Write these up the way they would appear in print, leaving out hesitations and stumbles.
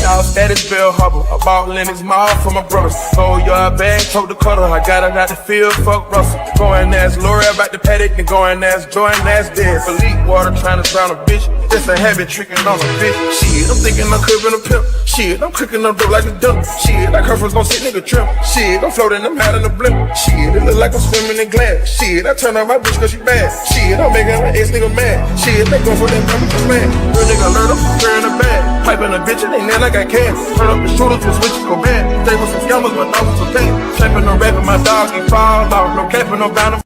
all status, Bell Harbor. I bought Lennox Mall for my brothers. Sold your bag, told the cutter. I got it out the field, fuck Russell. Going ass Lori about the paddock and going ass Jordan ass dead. Elite water trying to drown a bitch. Just a habit tricking on a bitch. Shit, I'm thinking I'm cribbing a pimp. Shit, I'm cooking up dope like a dump. Shit, like her first gon' sit nigga trim. Shit, I'm floating, I'm out in the blimp. Shit, it look like I'm swimming in glass. Shit, I turn on my bitch cause she bad. Shit, I'm making my ex nigga mad. Shit, they go for that number for man. Real nigga learn them, wearing a bag. Piping a bitch and they nail like I can. Turn up the shooters with switches go bad. They was some scammers but no was a pain. Slapping no rapping my dog and fall off. No capping, no bound.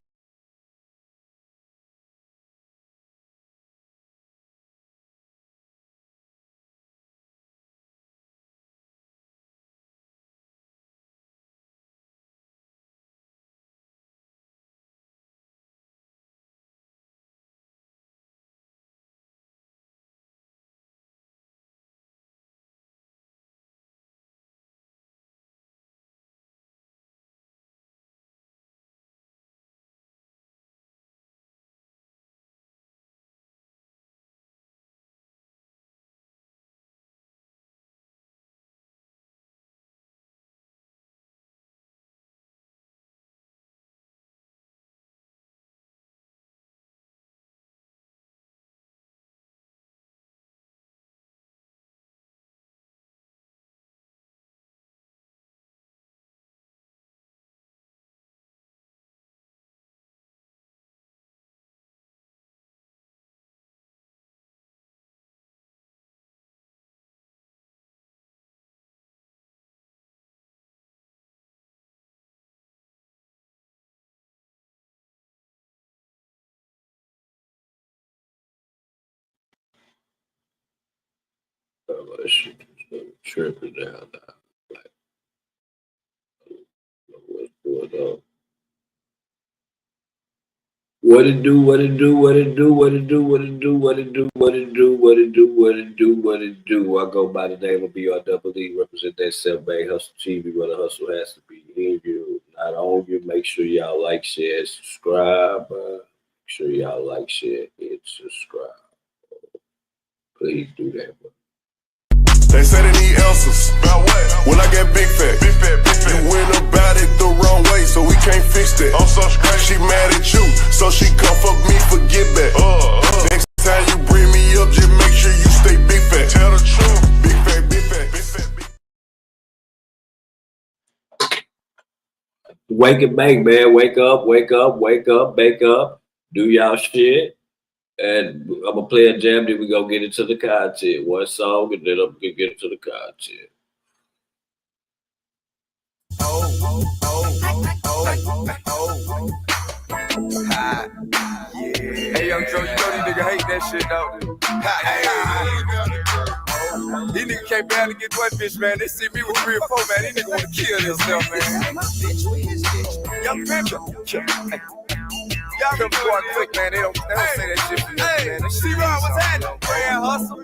That shit is tripping down now. Like, what's going on? What it do, what it do, what it do, what it do, what it do, what it do, what it do, what it do, what it do, what it do. I go by the name of BREE, represent that 7-Bay Hustle TV where the hustle has to be in you, not on you. Make sure y'all like, share, subscribe. Make sure y'all like, share, and subscribe. Please do that, bro. They say they need answers. About what? When I get big fat. Big fat, big fat. You went about it the wrong way, so we can't fix that. I'm so straight. She mad at you, so she come fuck me for get back. Next time you bring me up, just make sure you stay big fat. Tell the truth. Big fat, big fat, big fat, big fat. Wake and bake, man. Wake up, wake up, wake up, bake up. Do y'all shit. And I'm gonna play a jam, then we gonna get into the content. One song, and then I'm gonna get into the content. Yeah. Hey, young Joe, you know these niggas hate that shit, don't they? These niggas can't barely get one bitch, man. They see me with 3 or 4, man. These niggas wanna kill themselves, man. Young Pimp, y'all them boy quick, man. They don't say that shit for nothing, man. C-Rod, what's happening? Prayer hustle,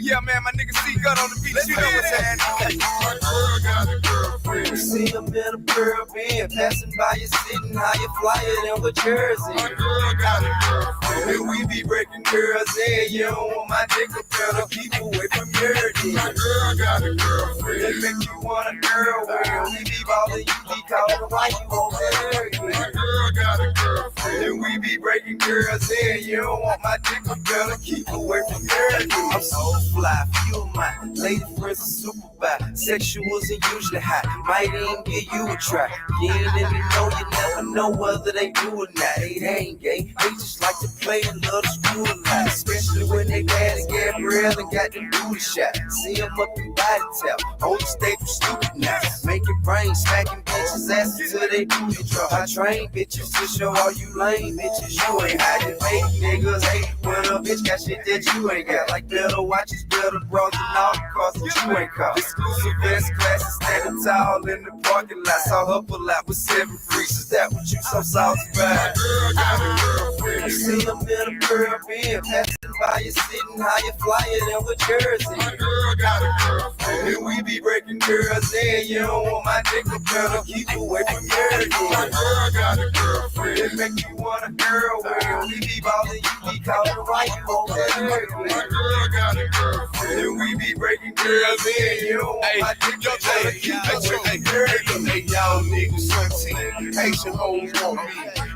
yeah, man, my nigga C-Gun on the beat. You know what's happening. My girl got a girlfriend. See them in a Caribbean, passing by you, sitting higher, flyer than with Jersey. My girl got a girlfriend. And we be breaking girls in. You don't want my nigga, better keep away from Jersey. My girl got a girlfriend. They make you want a girl, where we be ballin', you be calling why you won't marry. My girl got a girlfriend. And we be breaking girls in. You don't want my nigga, better keep away from Jersey. I'm so fly, feel my lady friends are super bad. Sexuals are usually hot. Might even give you a try. You ain't in the know, you never know whether they do or not. They ain't gay, they just like to play and love to screw a lot. Especially when they mad at Gabrielle and got them booty shot. See them up in body tap, only stay from stupid now. Making brains, smacking bitches' asses till they booty drop. I train bitches to show all you lame bitches. You ain't hiding fake niggas hate when a bitch got shit that you ain't got. Like better watches, better bras and all the cars that you ain't caught. Exclusive best classes, standing tall in the parking lot. Saw her pull out with 7 freaks. Is that what you so salty about? My girl got a girlfriend. You see them in a Caribbean, passing by you, sitting higher, flyer than with Jersey. My girl got a girlfriend. And we be breaking girls in. You don't want my nigga, better keep away from Jersey. My girl got a girlfriend. It make you want a girl, where we be ballin', you be calling right, you won't marry. My girl got a got a girlfriend. And we be breaking girls in. You don't want my dick, you better keep away from girls. Hey, y'all niggas, hunting. Haitian hoes want me.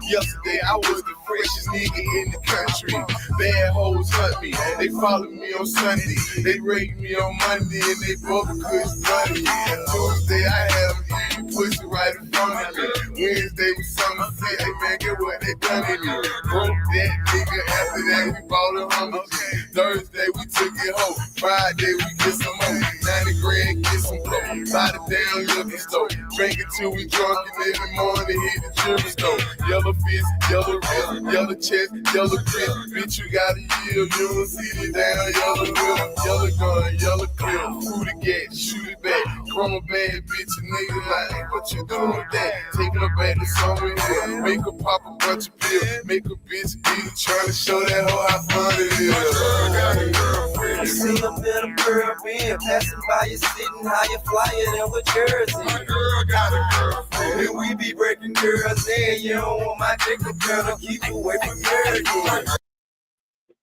Yesterday, I was the freshest nigga in the country. Bad hoes hunt me. They follow me on Sunday. They rape me on Monday, and they both couldn't run me. Tuesday, I have you pussy right in front of me. Wednesday was summer fit. Hey, man, get what they done to me. Broke that nigga. After that, we bought a Hummer. Thursday, we took it home. Friday, we get some more. 90 grand, get some blow. Buy the damn liquor store. Drink it till we drunk, and in the morning, hit the jewelry store. Yellow fist, yellow wrist, yellow chest, yellow grip. Bitch, you got a yield, you don't see the damn yellow whip. Yellow gun, yellow clip, fruity gas, shoot it back. Chroma bad bitch, a nigga like, what you doing with that? Taking her back to somewhere here. Make her pop a bunch of pills. Make a bitch eat, trying to show that hoe how fun it is. Girl got a girlfriend. You see a little girl being passing by you, sitting higher, flyer than with Jersey. My girl got a girlfriend. And we be breaking girls in. You don't want my dick, you better keep away from girls.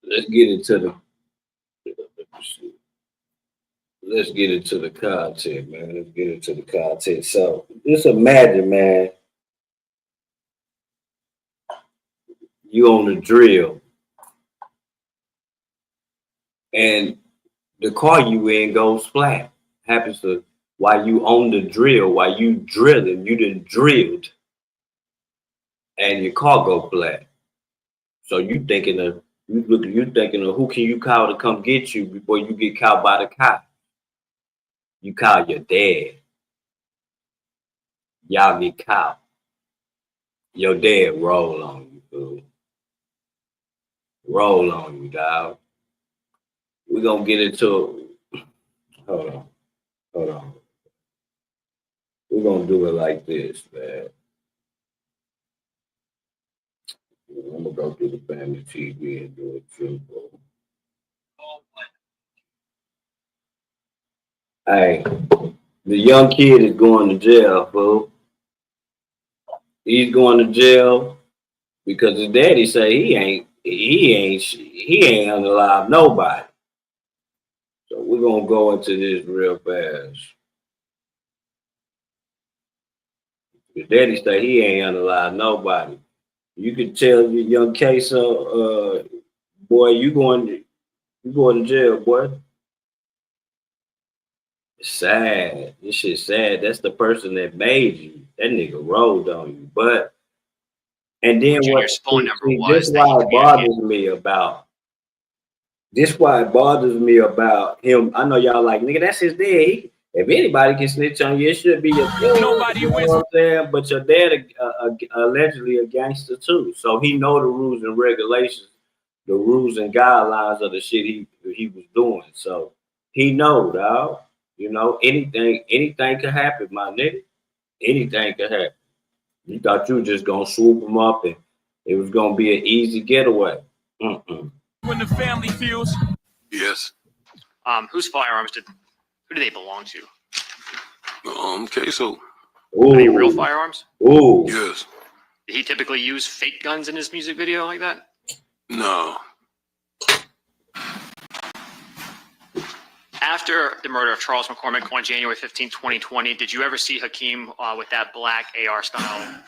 Let's get into the content, man. Let's get into the content. So just imagine, man, you on the drill and the car you in goes flat. Happens to while you on the drill, while you drilling, you done drilled and your car go flat. So you thinking of who can you call to come get you before you get caught by the cop? You call your dad. Y'all get caught. Your dad roll on you, fool. Roll on you, dog. We're gonna get into hold on. We're gonna do it like this, man. I'm gonna go through the family TV and do it simple. Hey, the young kid is going to jail, fool. He's going to jail because his daddy say he ain't unalive nobody. So we're gonna go into this real fast. His daddy say he ain't unalive nobody. You can tell your young Ksoo, boy, you going to jail, boy. It's sad. This shit's sad. That's the person that made you. That nigga rolled on you. But and then Junior's phone number was this that why it bothers me about. This why it bothers me about him. I know y'all like, nigga, that's his dad. If anybody can snitch on you, it should be your dad. Nobody You know wins. what I'm saying? But your dad allegedly a gangster too. So he know the rules and regulations, the rules and guidelines of the shit he was doing. So he know, dog. You know, anything could happen, my nigga. Anything could happen. You thought you were just gonna swoop him up and it was gonna be an easy getaway. When the family feels. Yes. Whose firearms who do they belong to? Ksoo. Are they real firearms? Ooh. Yes. Did he typically use fake guns in his music video like that? No. After the murder of Charles McCormick on January 15, 2020, did you ever see Hakeem with that black AR style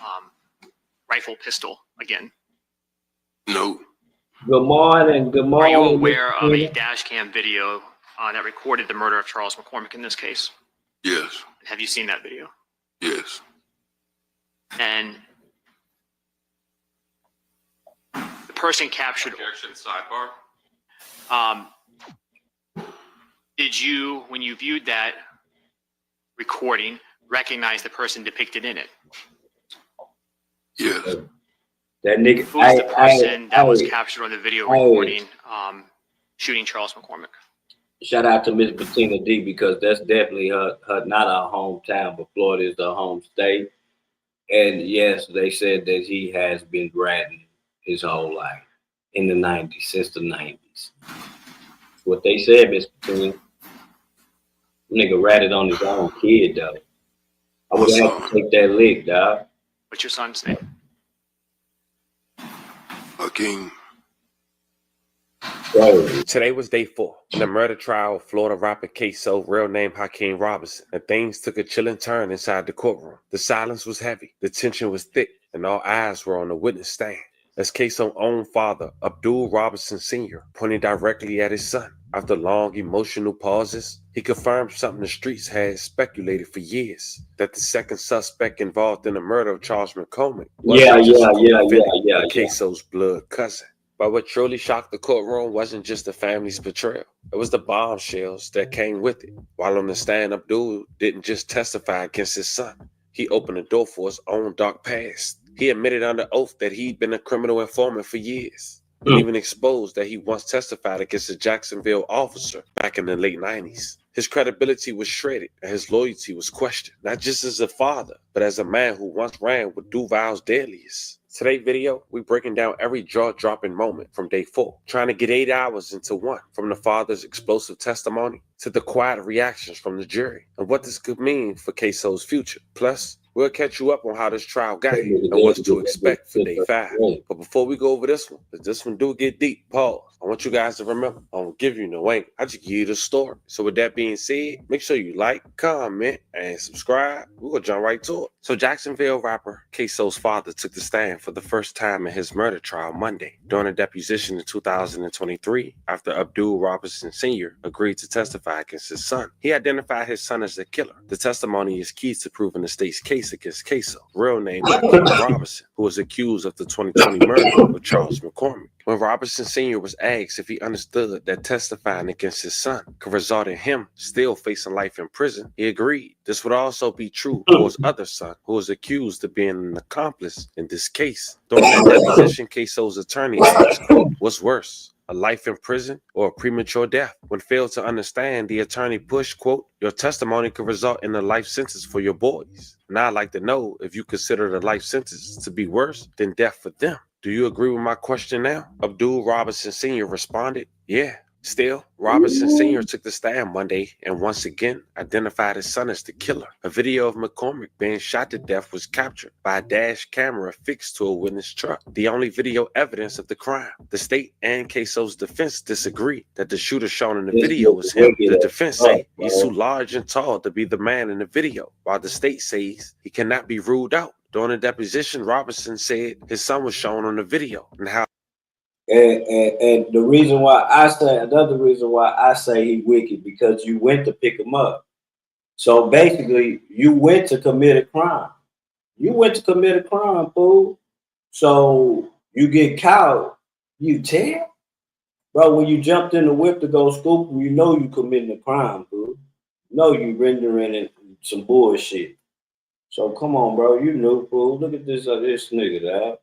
rifle pistol again? No. Good morning. Good Are morning. you aware of a dash cam video that recorded the murder of Charles McCormick in this case? Yes. Have you seen that video? Yes. And the person captured. Objection, sidebar. Did you, when you viewed that recording, recognize the person depicted in it? Yes. That nigga. Who was the person that was captured on the video recording shooting Charles McCormick? Shout out to Miss Bettina D because that's definitely her not our hometown, but Florida is her home state. And yes, they said that he has been ratting his whole life in the 90s, since the 90s. What they said, Miss Bettina. Nigga ratted on his own kid, though. I would have to take that lick, dog. What's your son's name? Hakeem. Crazy. Today was day 4 in the murder trial of Florida rapper Ksoo, real name Hakeem Robinson, and things took a chilling turn inside the courtroom. The silence was heavy, the tension was thick, and all eyes were on the witness stand. As Ksoo's own father, Abdul Robinson Sr., pointed directly at his son. After long emotional pauses, he confirmed something the streets had speculated for years, that the second suspect involved in the murder of Charles McCormick wasn't just a co-defendant, but Ksoo's blood cousin. But what truly shocked the courtroom wasn't just the family's betrayal. It was the bombshells that came with it. While on the stand, Abdul didn't just testify against his son. He opened the door for his own dark past. He admitted under oath that he'd been a criminal informant for years, and even exposed that he once testified against a Jacksonville officer back in the late 90s. His credibility was shredded and his loyalty was questioned, not just as a father, but as a man who once ran with Duval's deadliest. Today's video, we're breaking down every jaw-dropping moment from day 4, trying to get 8 hours into one, from the father's explosive testimony to the quiet reactions from the jury, and what this could mean for Ksoo's future. Plus, we'll catch you up on how this trial got here and what to expect for day 5. But before we go over this one, because this one do get deep, pause. I want you guys to remember, I don't give you no ain't. I just give you the story. So with that being said, make sure you like, comment, and subscribe. We're going to jump right to it. So Jacksonville rapper Ksoo's father took the stand for the first time in his murder trial Monday. During a deposition in 2023, after Abdul Robinson Sr. agreed to testify against his son, he identified his son as the killer. The testimony is key to proving the state's case against Ksoo, real name Hakeem Robinson, who was accused of the 2020 murder of Charles McCormick. When Robinson Sr. was asked if he understood that testifying against his son could result in him still facing life in prison, he agreed. This would also be true for his other son, who was accused of being an accomplice in this case. During that deposition, Ksoo's attorney asked, "What's worse, a life in prison or a premature death?" When failed to understand, the attorney pushed, quote, "Your testimony could result in a life sentence for your boys. Now I'd like to know if you consider the life sentence to be worse than death for them. Do you agree with my question now?" Abdul Robinson Sr. responded, "Yeah." Still, Robinson Sr. took the stand Monday and once again identified his son as the killer. A video of McCormick being shot to death was captured by a dash camera fixed to a witness truck, the only video evidence of the crime. The state and Ksoo's defense disagree that the shooter shown in the video was him. The defense say he's too large and tall to be the man in the video, while the state says he cannot be ruled out. During the deposition, Robinson said his son was shown on the video and how. And the reason why I say, another reason why I say he wicked, because you went to pick him up. So basically, you went to commit a crime. You went to commit a crime, fool. So you get caught, you tell? Bro, when you jumped in the whip to go scoop him, you know you committing a crime, fool. You know you rendering it some bullshit. So come on, bro, you knew, fool. Look at this nigga, dog.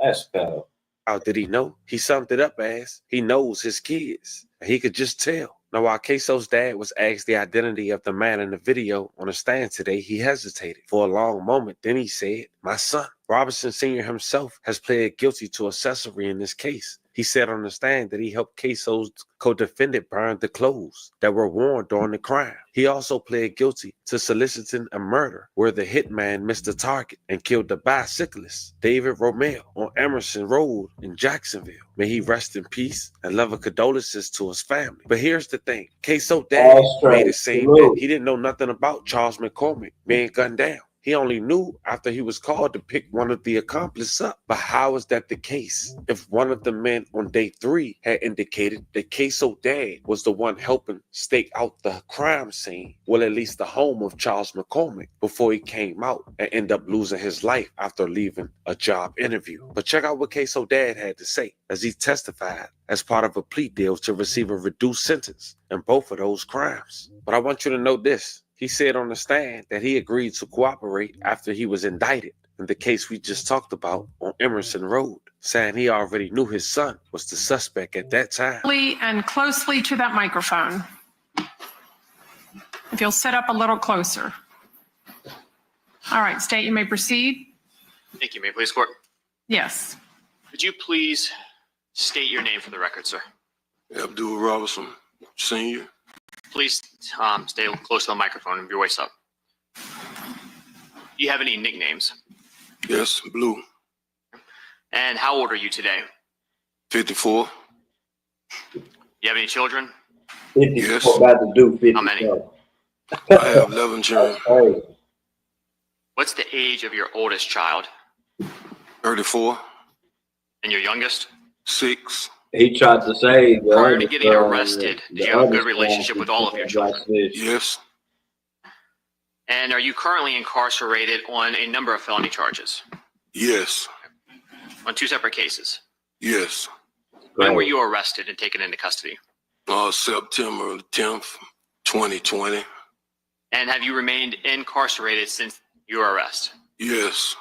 That's powerful. How did he know? He summed it up as, he knows his kids. And he could just tell. Now, while Ksoo's dad was asked the identity of the man in the video on the stand today, he hesitated for a long moment. Then he said, "My son." Robinson Sr. himself has pleaded guilty to accessory in this case. He said on the stand that he helped Ksoo's co-defendant burn the clothes that were worn during the crime. He also pled guilty to soliciting a murder where the hitman missed the target and killed the bicyclist David Romeo on Emerson Road in Jacksonville. May he rest in peace and love and condolences to his family. But here's the thing. Ksoo dad made it seem that he didn't know nothing about Charles McCormick being gunned down. He only knew after he was called to pick one of the accomplices up. But how is that the case if one of the men on day 3 had indicated that Ksoo dad was the one helping stake out the crime scene, well, at least the home of Charles McCormick, before he came out and ended up losing his life after leaving a job interview? But check out what Ksoo dad had to say as he testified as part of a plea deal to receive a reduced sentence in both of those crimes. But I want you to know this. He said on the stand that he agreed to cooperate after he was indicted in the case we just talked about on Emerson Road, saying he already knew his son was the suspect at that time. And closely to that microphone. If you'll sit up a little closer. All right, State, you may proceed. Thank you. May I please court? Yes. Could you please state your name for the record, sir? Abdul Robinson Sr. Please stay close to the microphone and your voice up. Do you have any nicknames? Yes, Blue. And how old are you today? 54. You have any children? 50, Yes. about to do 50. How many? I have 11 children. Hey, What's the age of your oldest child 34, and your youngest? 6. he tried to say the Prior other to getting son, arrested, the did you have a other good relationship son with all of your children? Yes. And are you currently incarcerated on a number of felony charges Yes. on 2 separate cases? Yes. When were you arrested and taken into custody? September 10th, 2020. And have you remained incarcerated since your arrest? Yes.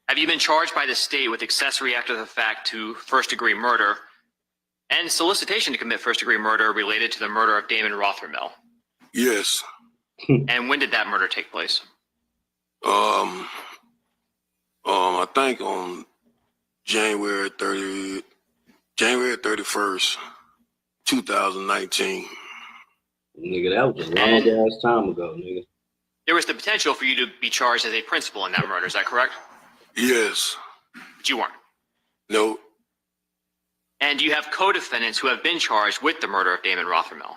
Have you been charged by the state with accessory after the fact to first-degree murder and solicitation to commit first-degree murder related to the murder of Damon Rothermel? Yes. And when did that murder take place? I think on January 31st, 2019. Nigga, that was a long ass time ago, nigga. There was the potential for you to be charged as a principal in that murder, is that correct? Yes. But you weren't. No. And do you have co-defendants who have been charged with the murder of Damon Rothermel?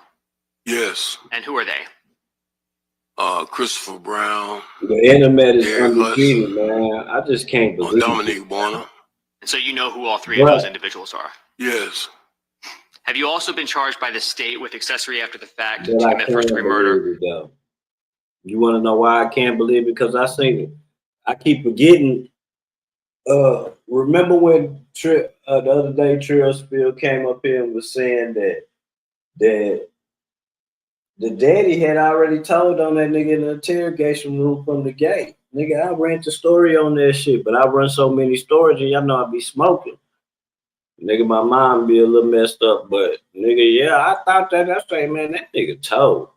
Yes. And who are they? Christopher Brown. The internet is Derek undefeated, man. I just can't believe Dominique Warner. And so you know who all 3 of those individuals are. Yes. Have you also been charged by the state with accessory after the fact But to I commit can't first-degree murder? believe it, though. You want to know why I can't believe it? Because I seen it. I keep forgetting. Remember when the other day Trill Spill came up here and was saying that the daddy had already told on that nigga in the interrogation room from the gate. Nigga, I ran the story on that shit, but I run so many stories and y'all know I be smoking. Nigga, my mind be a little messed up, but nigga, yeah, I thought that. I say, man, that nigga told.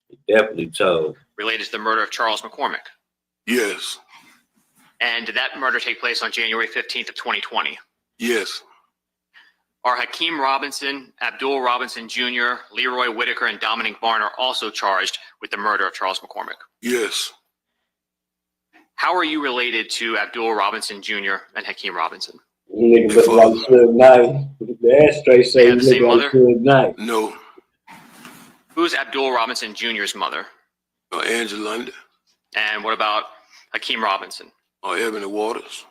He definitely told. Related to the murder of Charles McCormick. Yes. And did that murder take place on January 15th of 2020? Yes. Are Hakeem Robinson, Abdul Robinson Jr., Leroy Whitaker, and Dominic Barner also charged with the murder of Charles McCormick? Yes. How are you related to Abdul Robinson Jr. and Hakeem Robinson? Nigga look like Suge Knight. The ashtray say They you have the same look like mother? Suge Knight. No. Who's Abdul Robinson Jr.'s mother? Angela London. And what about Hakeem Robinson? Ebony Walters.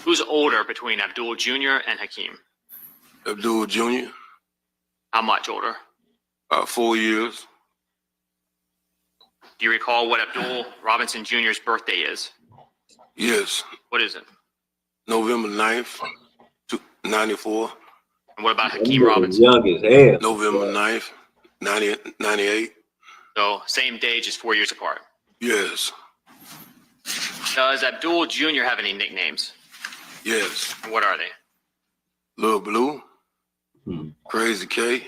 Who's older between Abdul Jr. and Hakeem? Abdul Jr. How much older? 4 years. Do you recall what Abdul Robinson Jr.'s birthday is? Yes. What is it? November 9th, 94. And what about That Hakeem nigga Robinson? young as hell. November 9th, 98. So same day, just 4 years apart. Yes. Does Abdul Jr. have any nicknames? Yes. And what are they? Lil Blue. Crazy K.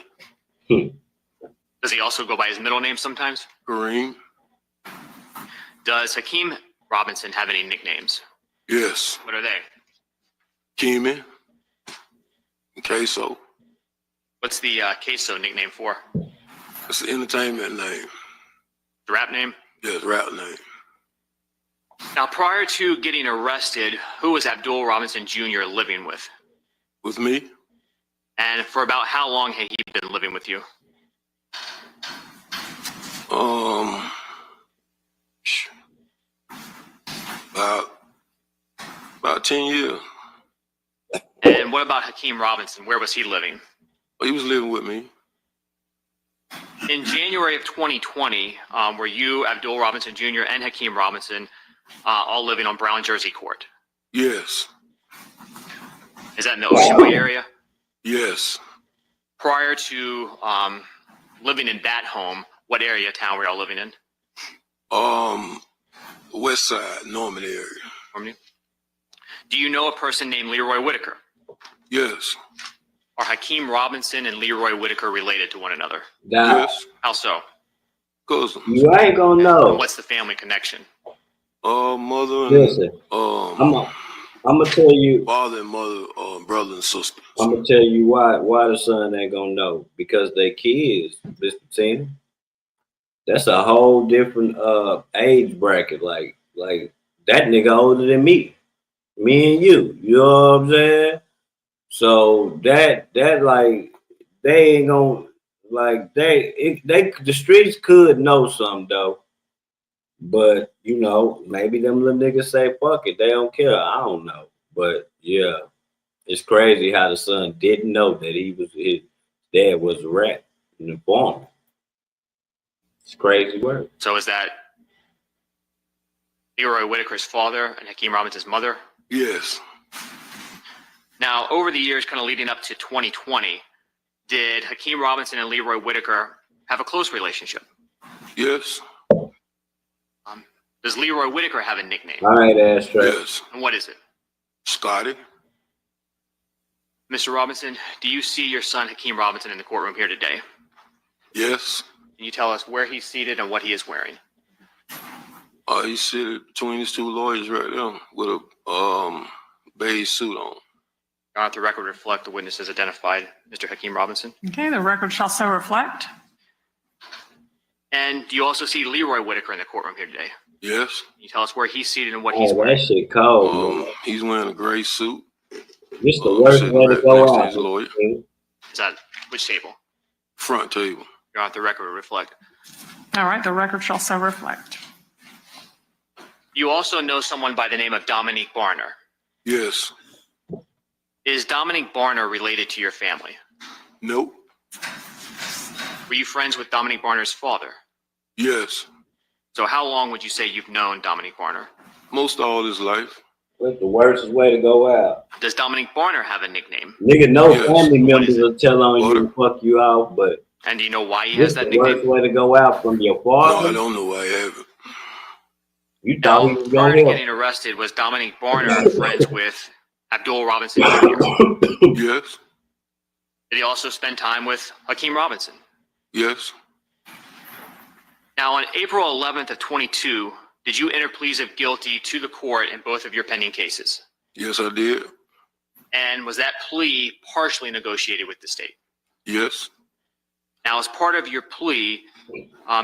Does he also go by his middle name sometimes? Kareem. Does Hakeem Robinson have any nicknames? Yes. What are they? Keeman. Ksoo. What's the Ksoo nickname for? It's the entertainment name. The rap name? Yes, rap name. Now, prior to getting arrested, who was Abdul Robinson Jr. living with? With me? And for about how long had he been living with you? About 10 years. And what about Hakeem Robinson? Where was he living? He was living with me. In January of 2020, were you, Abdul Robinson Jr., and Hakeem Robinson all living on Brown Jersey Court? Yes. Is that in the Ocean Way area? Yes. Prior to living in that home, what area of town were y'all living in? West Side, Norman area. Normandy? Do you know a person named Leroy Whitaker? Yes. Are Hakeem Robinson and Leroy Whitaker related to one another? Nah, Yes. How so? Cousins. you ain't gonna And know. what's the family connection? Mother and Listen, I'm gonna tell you. father and mother, brother and sister. I'm gonna tell you why the son ain't gonna know, because they kids, Mr. Tina. That's a whole different age bracket. Like that nigga older than me. Me and you know what I'm saying? So that like they ain't gonna like the streets could know something though. But you know, maybe them little niggas say fuck it, they don't care. I don't know. But yeah, it's crazy how the son didn't know that his dad was a rat in the farm. It's crazy work. So is that Leroy Whitaker's father and Hakeem Robinson's mother? Yes. Now, over the years, kind of leading up to 2020, did Hakeem Robinson and Leroy Whitaker have a close relationship? Yes. Does Leroy Whitaker have a nickname? All right, Astro. Yes. And what is it? Scotty. Mr. Robinson, do you see your son Hakeem Robinson in the courtroom here today? Yes. Can you tell us where he's seated and what he is wearing? He's seated between these two lawyers right there with a beige suit on. Your Honor, the record reflect the witnesses identified Mr. Hakeem Robinson. Okay, the record shall so reflect. And do you also see Leroy Whitaker in the courtroom here today? Yes. Can you tell us where he's seated and what he's Oh, wearing? that shit cold, man. He's wearing a gray suit. This the worst way to go next to out. his lawyer. Is that which table? Front table. Your Honor, the record will reflect. All right, the record shall so reflect. You also know someone by the name of Dominique Barner. Yes. Is Dominique Barner related to your family? Nope. Were you friends with Dominique Barner's father? Yes. So how long would you say you've known Dominique Barner? Most all his life. What's the worst way to go out? Does Dominique Barner have a nickname? Nigga, no Yes. family What members is it? will tell on you Water. and fuck you out, but And do you know why he this has that the worst nickname? way to go out from your No, I father. don't know why I have it. You thought he Now, was prior gonna to help. getting arrested, was Dominique Barner friends with Abdul Robinson Jr.? Yes. Did he also spend time with Hakeem Robinson? Yes. Now, on April 11th of 22, did you enter pleas of guilty to the court in both of your pending cases? Yes, I did. And was that plea partially negotiated with the state? Yes. Now, as part of your plea,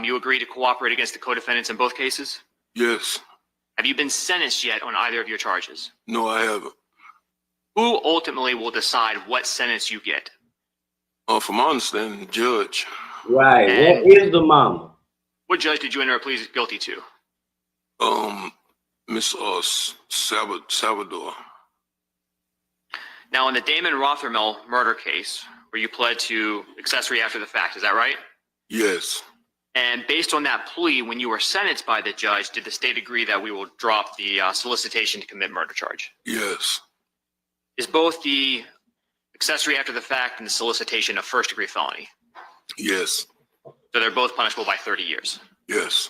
you agreed to cooperate against the co-defendants in both cases? Yes. Have you been sentenced yet on either of your charges? No, I haven't. Who ultimately will decide what sentence you get? From my understanding, the judge. Right. And- What is the mama? What judge did you enter a plea guilty to? Miss Salvador. Now, in the Damon Rothermel murder case, where you pled to accessory after the fact, is that right? Yes. And based on that plea, when you were sentenced by the judge, did the state agree that we will drop the solicitation to commit murder charge? Yes. Is both the accessory after the fact and the solicitation a first-degree felony? Yes. So they're both punishable by 30 years. Yes.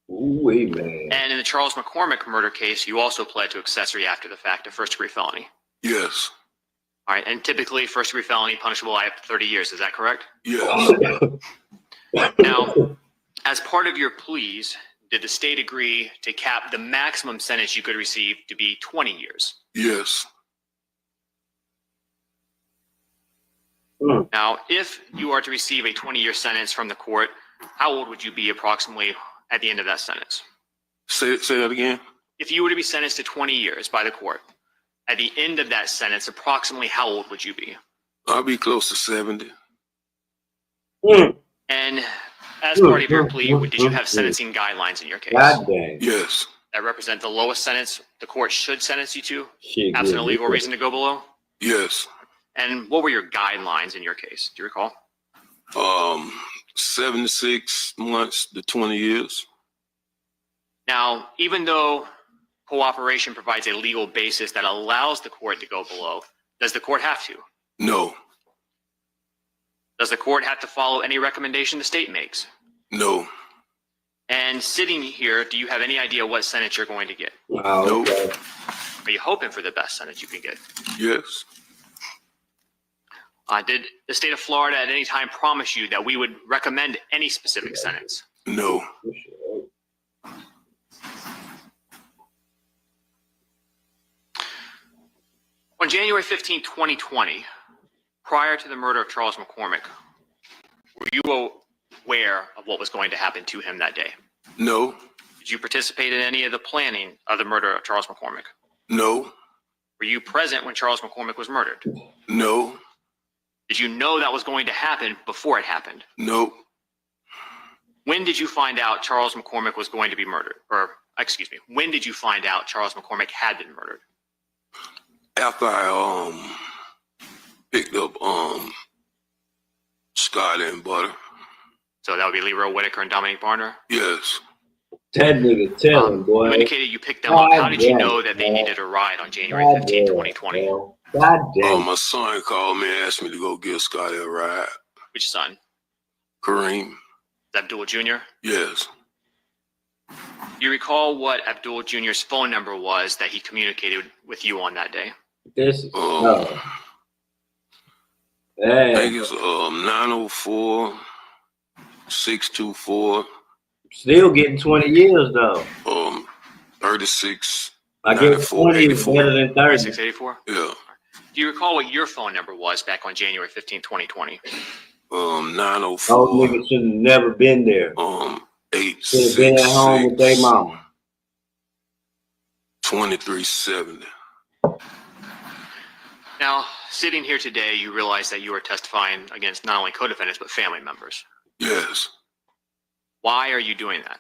Ooh, man. And in the Charles McCormick murder case, you also pled to accessory after the fact, a first-degree felony. Yes. All right, and typically first-degree felony punishable by up to 30 years. Is that correct? Yes. Now, as part of your pleas, did the state agree to cap the maximum sentence you could receive to be 20 years? Yes. Now, if you are to receive a 20-year sentence from the court, how old would you be approximately at the end of that sentence? Say that again. If you were to be sentenced to 20 years by the court, at the end of that sentence, approximately how old would you be? I'll be close to 70. And as part of your plea, did you have sentencing guidelines in your case God damn. Yes. that represent the lowest sentence the court should sentence you to, Shit, absent a good. legal reason to go below? Yes. And what were your guidelines in your case? Do you recall? 76 months to 20 years. Now, even though cooperation provides a legal basis that allows the court to go below, does the court have to? No. Does the court have to follow any recommendation the state makes? No. And sitting here, do you have any idea what sentence you're going to get? Oh, okay. Are you hoping for the best sentence you can get? Yes. Did the state of Florida at any time promise you that we would recommend any specific sentence? No. On January 15, 2020, prior to the murder of Charles McCormick, were you aware of what was going to happen to him that day? No. Did you participate in any of the planning of the murder of Charles McCormick? No. Were you present when Charles McCormick was murdered? No. Did you know that was going to happen before it happened? No. When did you find out Charles McCormick was going to be murdered? Or, excuse me, when did you find out Charles McCormick had been murdered? After I picked up Scott and Butter. So that would be Leroy Whitaker and Dominique Barner? Yes. That nigga tell him, boy. You indicated you picked them up. How did you know that they needed a ride on January 15, 2020? God damn. My son called me and asked me to go give Scott a ride. Which son? Kareem. Abdul Jr.? Yes. Do you recall what Abdul Jr.'s phone number was that he communicated with you on that day? This I think it's 904-624. Still getting 20 years though. 36. I guess 20 is better than 30. 3684? Yeah. Do you recall what your phone number was back on January 15, 2020? 904. Those niggas should have never been there. 866. Should have been at home with their mama. 2370. Now, sitting here today, you realize that you are testifying against not only co-defendants, but family members. Yes. Why are you doing that?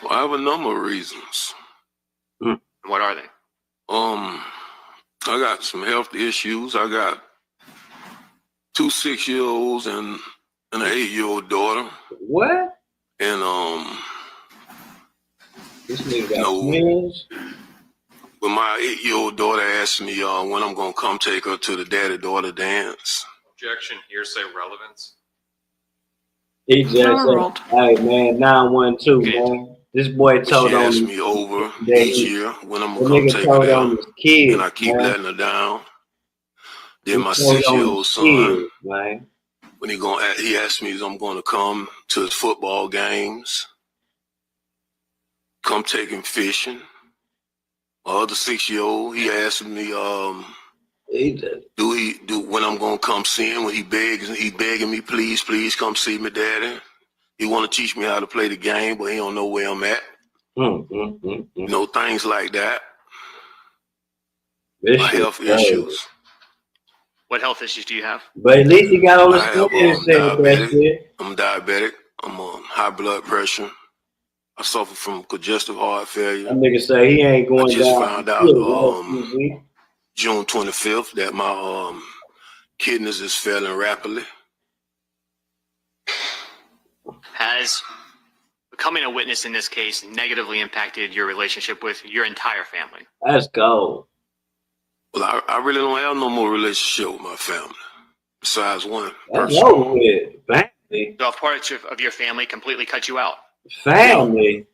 Well, I have a number of reasons. And what are they? I got some health issues. I got 2 6-year-olds and an 8-year-old daughter. What? And This nigga got twins? when my 8-year-old daughter asked me when I'm gonna come take her to the daddy-daughter dance. Objection, hearsay relevance. He just said, hey man, 912, man. This boy told She on asked his, me over each year when I'm the gonna come nigga take told her on there. his kids, And I keep man. letting her down. Then He my told on 6-year-old his son, kids, man. when he asked me if I'm gonna come to his football games, come take him fishing. My other 6-year-old, he asked me when I'm gonna come see him, when he begging me, please come see me, daddy. He wanna teach me how to play the game, but he don't know where I'm at. You know, things like that. My health issues. What health issues do you have? But at least he got on the I have screen and said that shit. I'm diabetic. I'm on high blood pressure. I suffer from congestive heart failure. That nigga say he ain't going down. I just found out June 25th that my kidneys is failing rapidly. Has becoming a witness in this case negatively impacted your relationship with your entire family? Let's go. Well, I really don't have no more relationship with my family besides one That's person. over with. Family. So a part of your family completely cut you out? Family?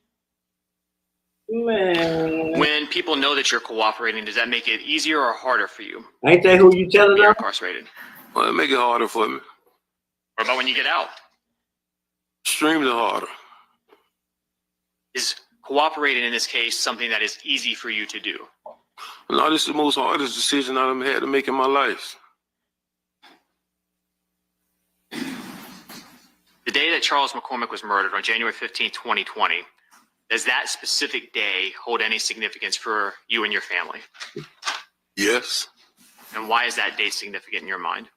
Man. When people know that you're cooperating, does that make it easier or harder for you? Ain't that who you telling You're them? incarcerated. Well, it make it harder for me. What about when you get out? Extremely harder. Is cooperating in this case something that is easy for you to do? No, this is the most hardest decision I've had to make in my life. The day that Charles McCormick was murdered on January 15, 2020, does that specific day hold any significance for you and your family? Yes. And why is that date significant in your mind?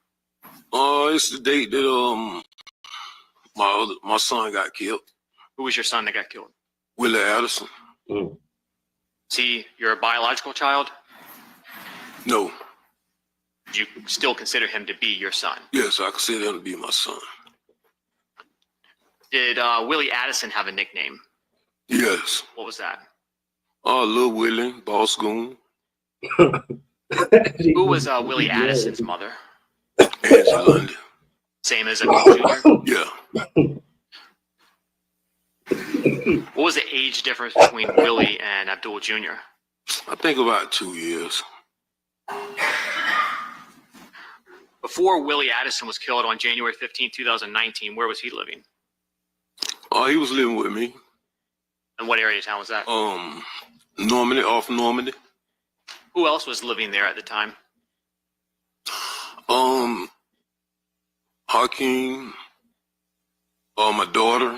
It's the date that my son got killed. Who was your son that got killed? Willie Addison. Is he your biological child? No. Do you still consider him to be your son? Yes, I consider him to be my son. Did Willie Addison have a nickname? Yes. What was that? Lil Willie, Boss Goon. Who was Willie Addison's mother? Angela Lundy. Same as Abdul Jr.? Yeah. What was the age difference between Willie and Abdul Jr.? I think about 2 years. Before Willie Addison was killed on January 15, 2019, where was he living? He was living with me. And what area of town was that? Normandy, off Normandy. Who else was living there at the time? Hakeem, my daughter,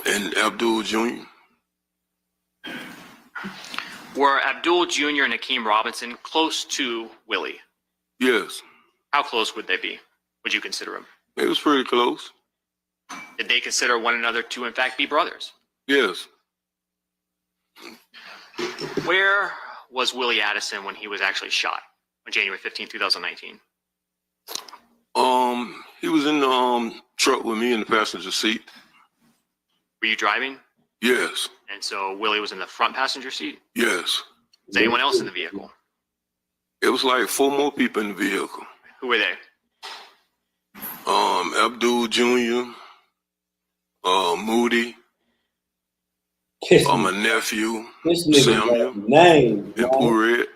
and Abdul Jr. Were Abdul Jr. and Hakeem Robinson close to Willie? Yes. How close would they be? Would you consider them? It was pretty close. Did they consider one another to, in fact, be brothers? Yes. Where was Willie Addison when he was actually shot on January 15, 2019? He was in the truck with me in the passenger seat. Were you driving? Yes. And so Willie was in the front passenger seat? Yes. Was anyone else in the vehicle? It was like 4 more people in the vehicle. Who were they? Abdul Jr., Moody, my nephew, This nigga Samuel, got name, and Pooh Red.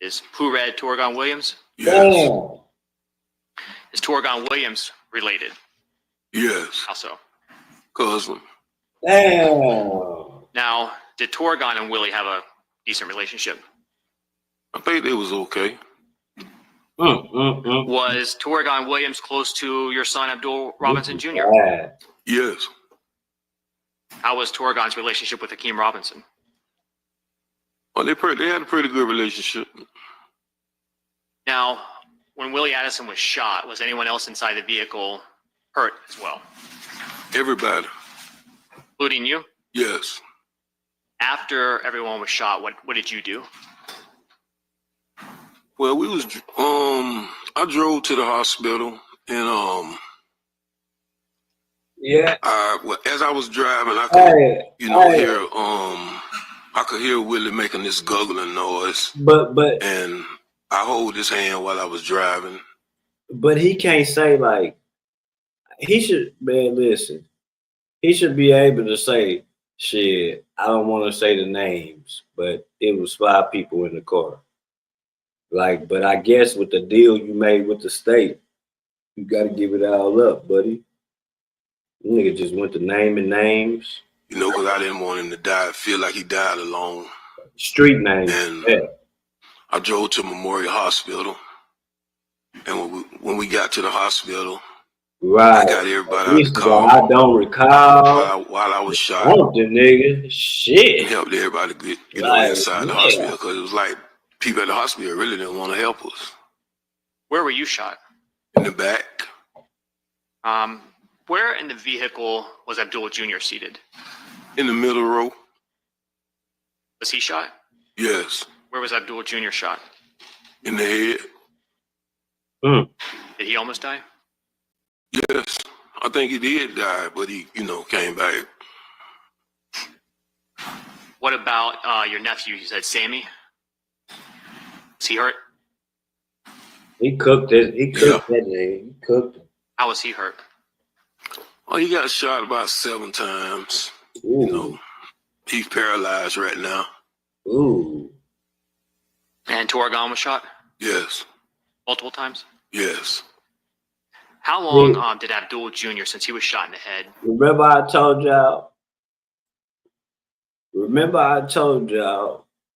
Is Pooh Red Torgon Williams? Yes. Damn. Is Torgon Williams related? Yes. How so? Cousin. Damn. Now, did Torgon and Willie have a decent relationship? I think it was okay. Was Torgon Williams close to your son Abdul Robinson Jr.? Bad. Yes. How was Torgon's relationship with Hakeem Robinson? Well, they had a pretty good relationship. Now, when Willie Addison was shot, was anyone else inside the vehicle hurt as well? Everybody. Including you? Yes. After everyone was shot, what did you do? Well, we was I drove to the hospital and Yeah. as I was driving, I could Hey, hear I could hear Willie making this guggling noise, but and I hold his hand while I was driving. but he can't say like he should. Man, listen, he should be able to say shit. I don't want to say the names, but it was 5 people in the car. Like, but I guess with the deal you made with the state, you got to give it all up, buddy. You nigga just went to naming names, You know, because I didn't want him to die, feel like he died alone. street names. And Yeah. I drove to Memorial Hospital, and when we got to the hospital, Right. I got everybody out of the car I don't recall. while I was shot. Something, nigga. Shit. And helped everybody get Like, inside the yeah. hospital, because it was like people at the hospital really didn't want to help us. Where were you shot? In the back, Where in the vehicle was Abdul Jr. seated? in the middle row. Was he shot? Yes. Where was Abdul Jr. shot? In the head. Did he almost die? Yes. I think he did die, but he, came back. What about your nephew? You said Sammy. Was he hurt? He cooked it. He cooked that nigga. He cooked it. How was he hurt? Oh, he got shot about 7 times. Ooh. He's paralyzed right now. Ooh. And Torgon was shot Yes. multiple times? Yes. How long did Abdul Jr., since he was shot in the head? Remember I told y'all,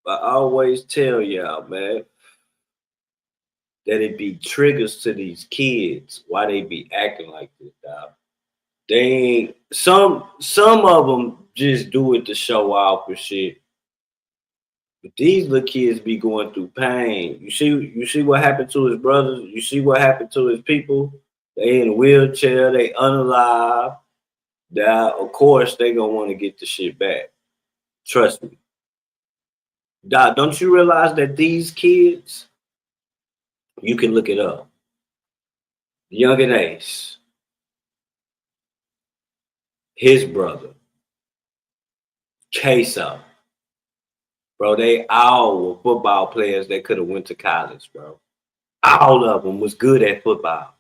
I always tell y'all, man, that it be triggers to these kids why they be acting like this, dog. They ain't, some of them just do it to show off and shit. But these little kids be going through pain. You see what happened to his brothers? You see what happened to his people? They in a wheelchair, they unalive. Now, of course, they gonna want to get the shit back. Trust me. Doc, don't you realize that these kids, you can look it up. Young and Ace, his brother, Ksoo, bro, they all were football players that could have went to college, bro. All of them was good at football.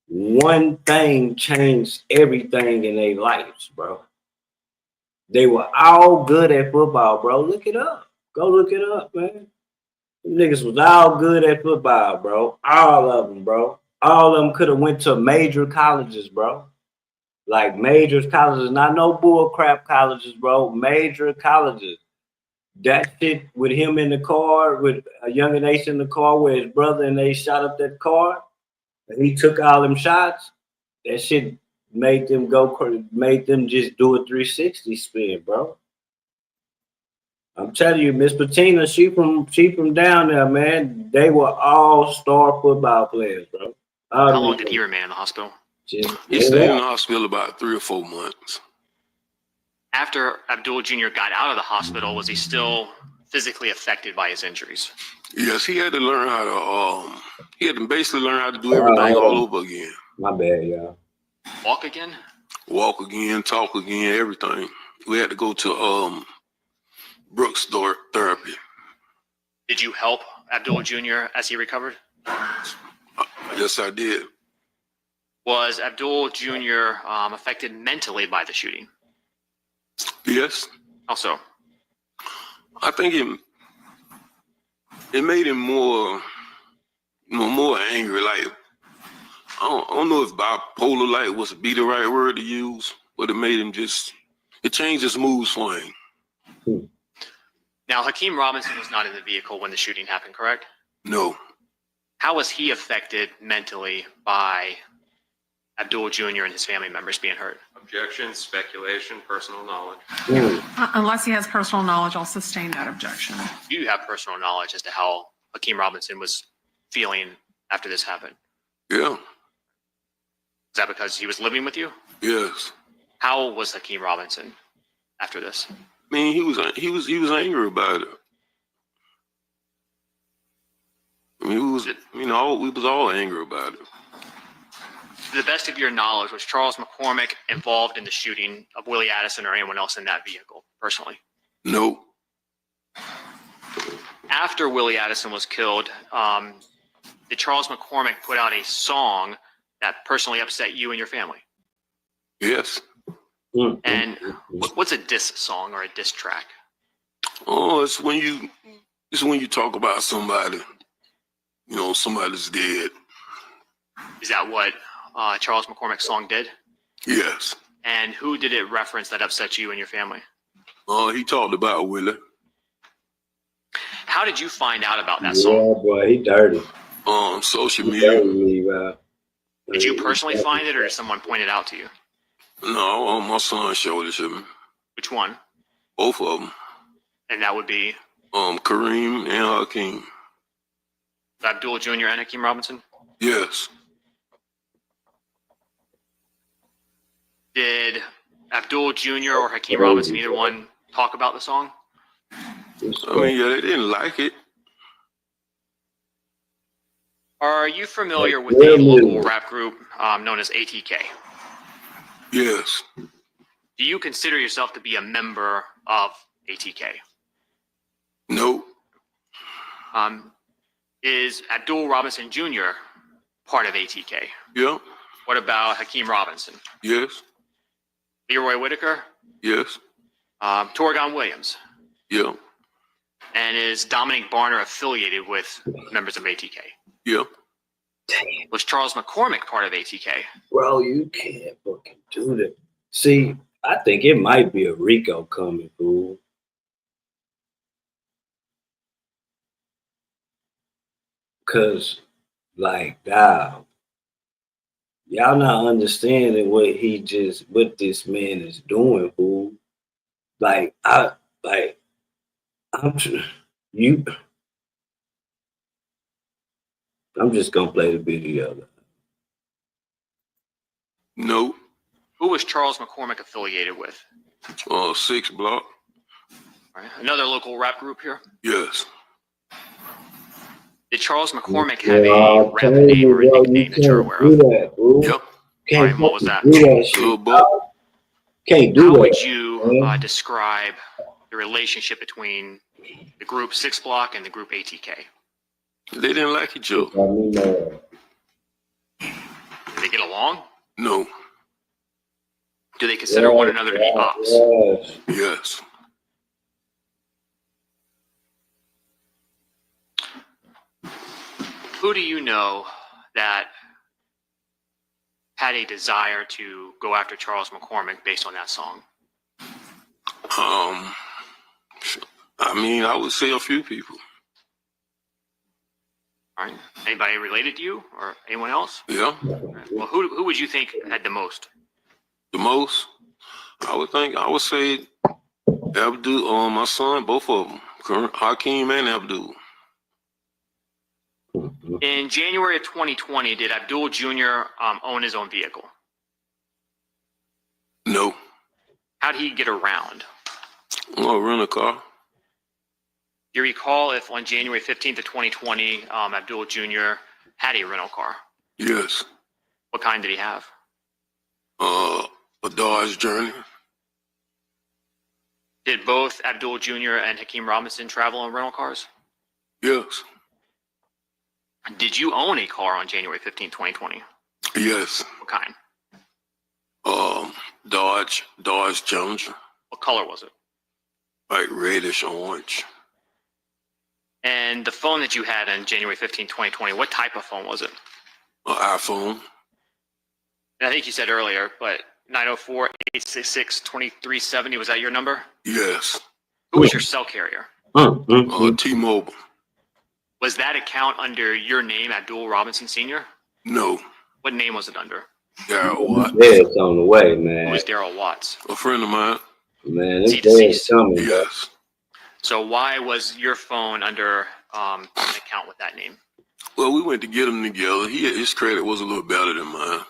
One thing changed everything in their lives, bro. They were all good at football, bro. Look it up. Go look it up, man. Them niggas was all good at football, bro. All of them, bro. All of them could have went to major colleges, bro. Like major colleges, not no bull crap colleges, bro. Major colleges. That shit with him in the car, with a Young and Ace in the car with his brother, and they shot up that car, and he took all them shots. That shit made them just do a 360 spin, bro. I'm telling you, Miss Patina, she from down there, man. They were all star football players, bro. How long did he remain in the hospital? He stayed in the hospital about 3 or 4 months. After Abdul Jr. got out of the hospital, was he still physically affected by his injuries? Yes, he had to learn how to he had to basically learn how to do everything all over again. My bad, y'all. Walk again? Walk again, talk again, everything. We had to go to Brooks therapy. Did you help Abdul Jr. as he recovered? Yes, I did. Was Abdul Jr. Affected mentally by the shooting? Yes. How so? I think it made him more angry. Like I don't know if bipolar like was be the right word to use, but it made him it changed his mood swing. Now, Hakeem Robinson was not in the vehicle when the shooting happened, correct? No. How was he affected mentally by Abdul Jr. and his family members being hurt? Objection, speculation, personal knowledge. Unless he has personal knowledge, I'll sustain that objection. Do you have personal knowledge as to how Hakeem Robinson was feeling after this happened? Yeah. Is that because he was living with you? Yes. How was Hakeem Robinson after this? I mean, he was angry about it. I mean, we was all angry about it. To the best of your knowledge, was Charles McCormick involved in the shooting of Willie Addison or anyone else in that vehicle, personally? No. After Willie Addison was killed, did Charles McCormick put out a song that personally upset you and your family? Yes. And what's a diss song or a diss track? Oh, it's when you talk about somebody. You know, somebody's dead. Is that what Charles McCormick's song did? Yes. And who did it reference that upset you and your family? He talked about Willie. How did you find out about that song? Yeah, boy, he dirty. Social media. Did you personally find it, or did someone point it out to you? No, my son showed it to me. Which one? Both of them. And that would be? Kareem and Hakeem. Abdul Jr. and Hakeem Robinson? Yes. Did Abdul Jr. or Hakeem Robinson, either one, talk about the song? I mean, yeah, they didn't like it. Are you familiar with the local rap group known as ATK? Yes. Do you consider yourself to be a member of ATK? No. Is Abdul Robinson Jr. part of ATK? Yeah. What about Hakeem Robinson? Yes. Leroy Whitaker? Yes. Torgon Williams? Yeah. And is Dominic Barner affiliated with members of ATK? Yeah. Was Charles McCormick part of ATK? Bro, you can't fucking do that. See, I think it might be a Rico coming, fool. Cause, like, dog, y'all not understanding what this man is doing, fool. I'm just gonna play the video. No. Who was Charles McCormick affiliated with? 6 Block. All right. Another local rap group here. Yes. Did Charles McCormick have a rap name or a nickname that you're aware of? Yep. All right, what was that? Little Buck. Can't do How that. would you describe the relationship between the group 6 Block and the group ATK? They didn't like each other. Did they get along? No. Do they consider one another to be ops? Yes. Who do you know that had a desire to go after Charles McCormick based on that song? I mean, I would say a few people. All right. Anybody related to you or anyone else? Yeah. All right. Well, who would you think had the most? The most? I would say Abdul, my son, both of them, Hakeem and Abdul. In January of 2020, did Abdul Jr. Own his own vehicle? No. How did he get around? Oh, rent a car. Do you recall if on January 15th of 2020, Abdul Jr. had a rental car? Yes. What kind did he have? A Dodge Journey. Did both Abdul Jr. and Hakeem Robinson travel in rental cars? Yes. Did you own a car on January 15th, 2020? Yes. What kind? Dodge Challenger. What color was it? Like reddish orange. And the phone that you had on January 15th, 2020, what type of phone was it? An iPhone. And I think you said earlier, but 904-866-2370, was that your number? Yes. Who was your cell carrier? T-Mobile. Was that account under your name, Abdul Robinson Sr.? No. What name was it under? Daryl Watts. It's on the way, man. Who was Daryl Watts? A friend of mine. Man, Is he this day is deceased? coming. Yes. So why was your phone under an account with that name? Well, we went to get them together. His credit was a little better than mine.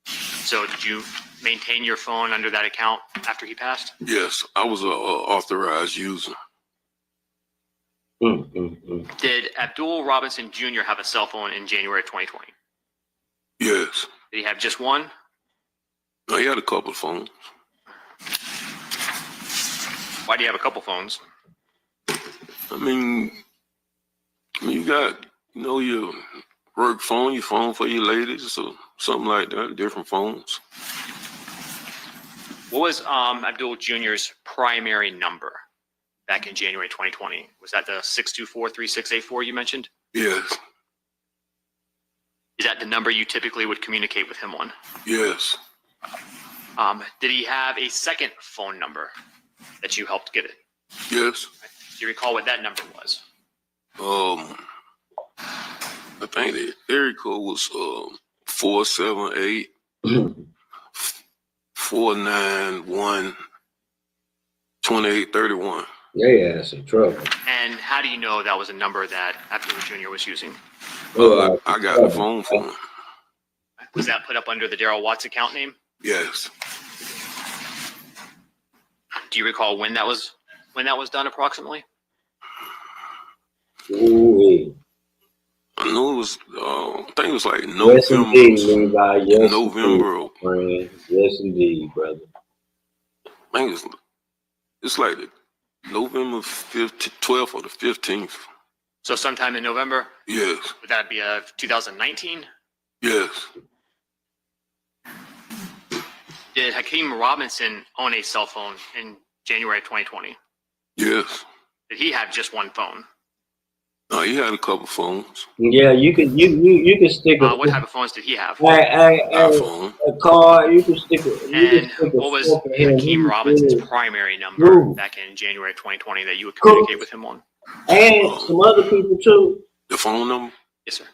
So did you maintain your phone under that account after he passed? Yes, I was a authorized user. Did Abdul Robinson Jr. have a cell phone in January 2020? Yes. Did he have just one? No, he had a couple of phones. Why do you have a couple phones? I mean, you got, your work phone, your phone for your ladies, or something like that, different phones. What was Abdul Jr.'s primary number back in January 2020? Was that the 624-3684 you mentioned? Yes. Is that the number you typically would communicate with him on? Yes. Did he have a second phone number that you helped get it? Yes. Do you recall what that number was? I think the area code was 478 491 2831. Yeah, some trouble. And how do you know that was a number that Abdul Jr. was using? I got the phone for him. Was that put up under the Daryl Watts account name? Yes. Do you recall when that was done approximately? Ooh, I know it was, I think it was like yes, indeed, Levi. Yes, November. indeed, friend. Yes, indeed, brother. I think it's like the November 12th or the 15th. So sometime in November? Yes. Would that be 2019? Yes. Did Hakeem Robinson own a cell phone in January 2020? Yes. Did he have just one phone? No, he had a couple phones. Yeah, you can stick a What type of phones did he have? iPhone. A car. You can stick a. And what was Hakeem Robinson's primary number back in January 2020 that you would communicate with him on? And some other people too. The phone number? Yes, sir.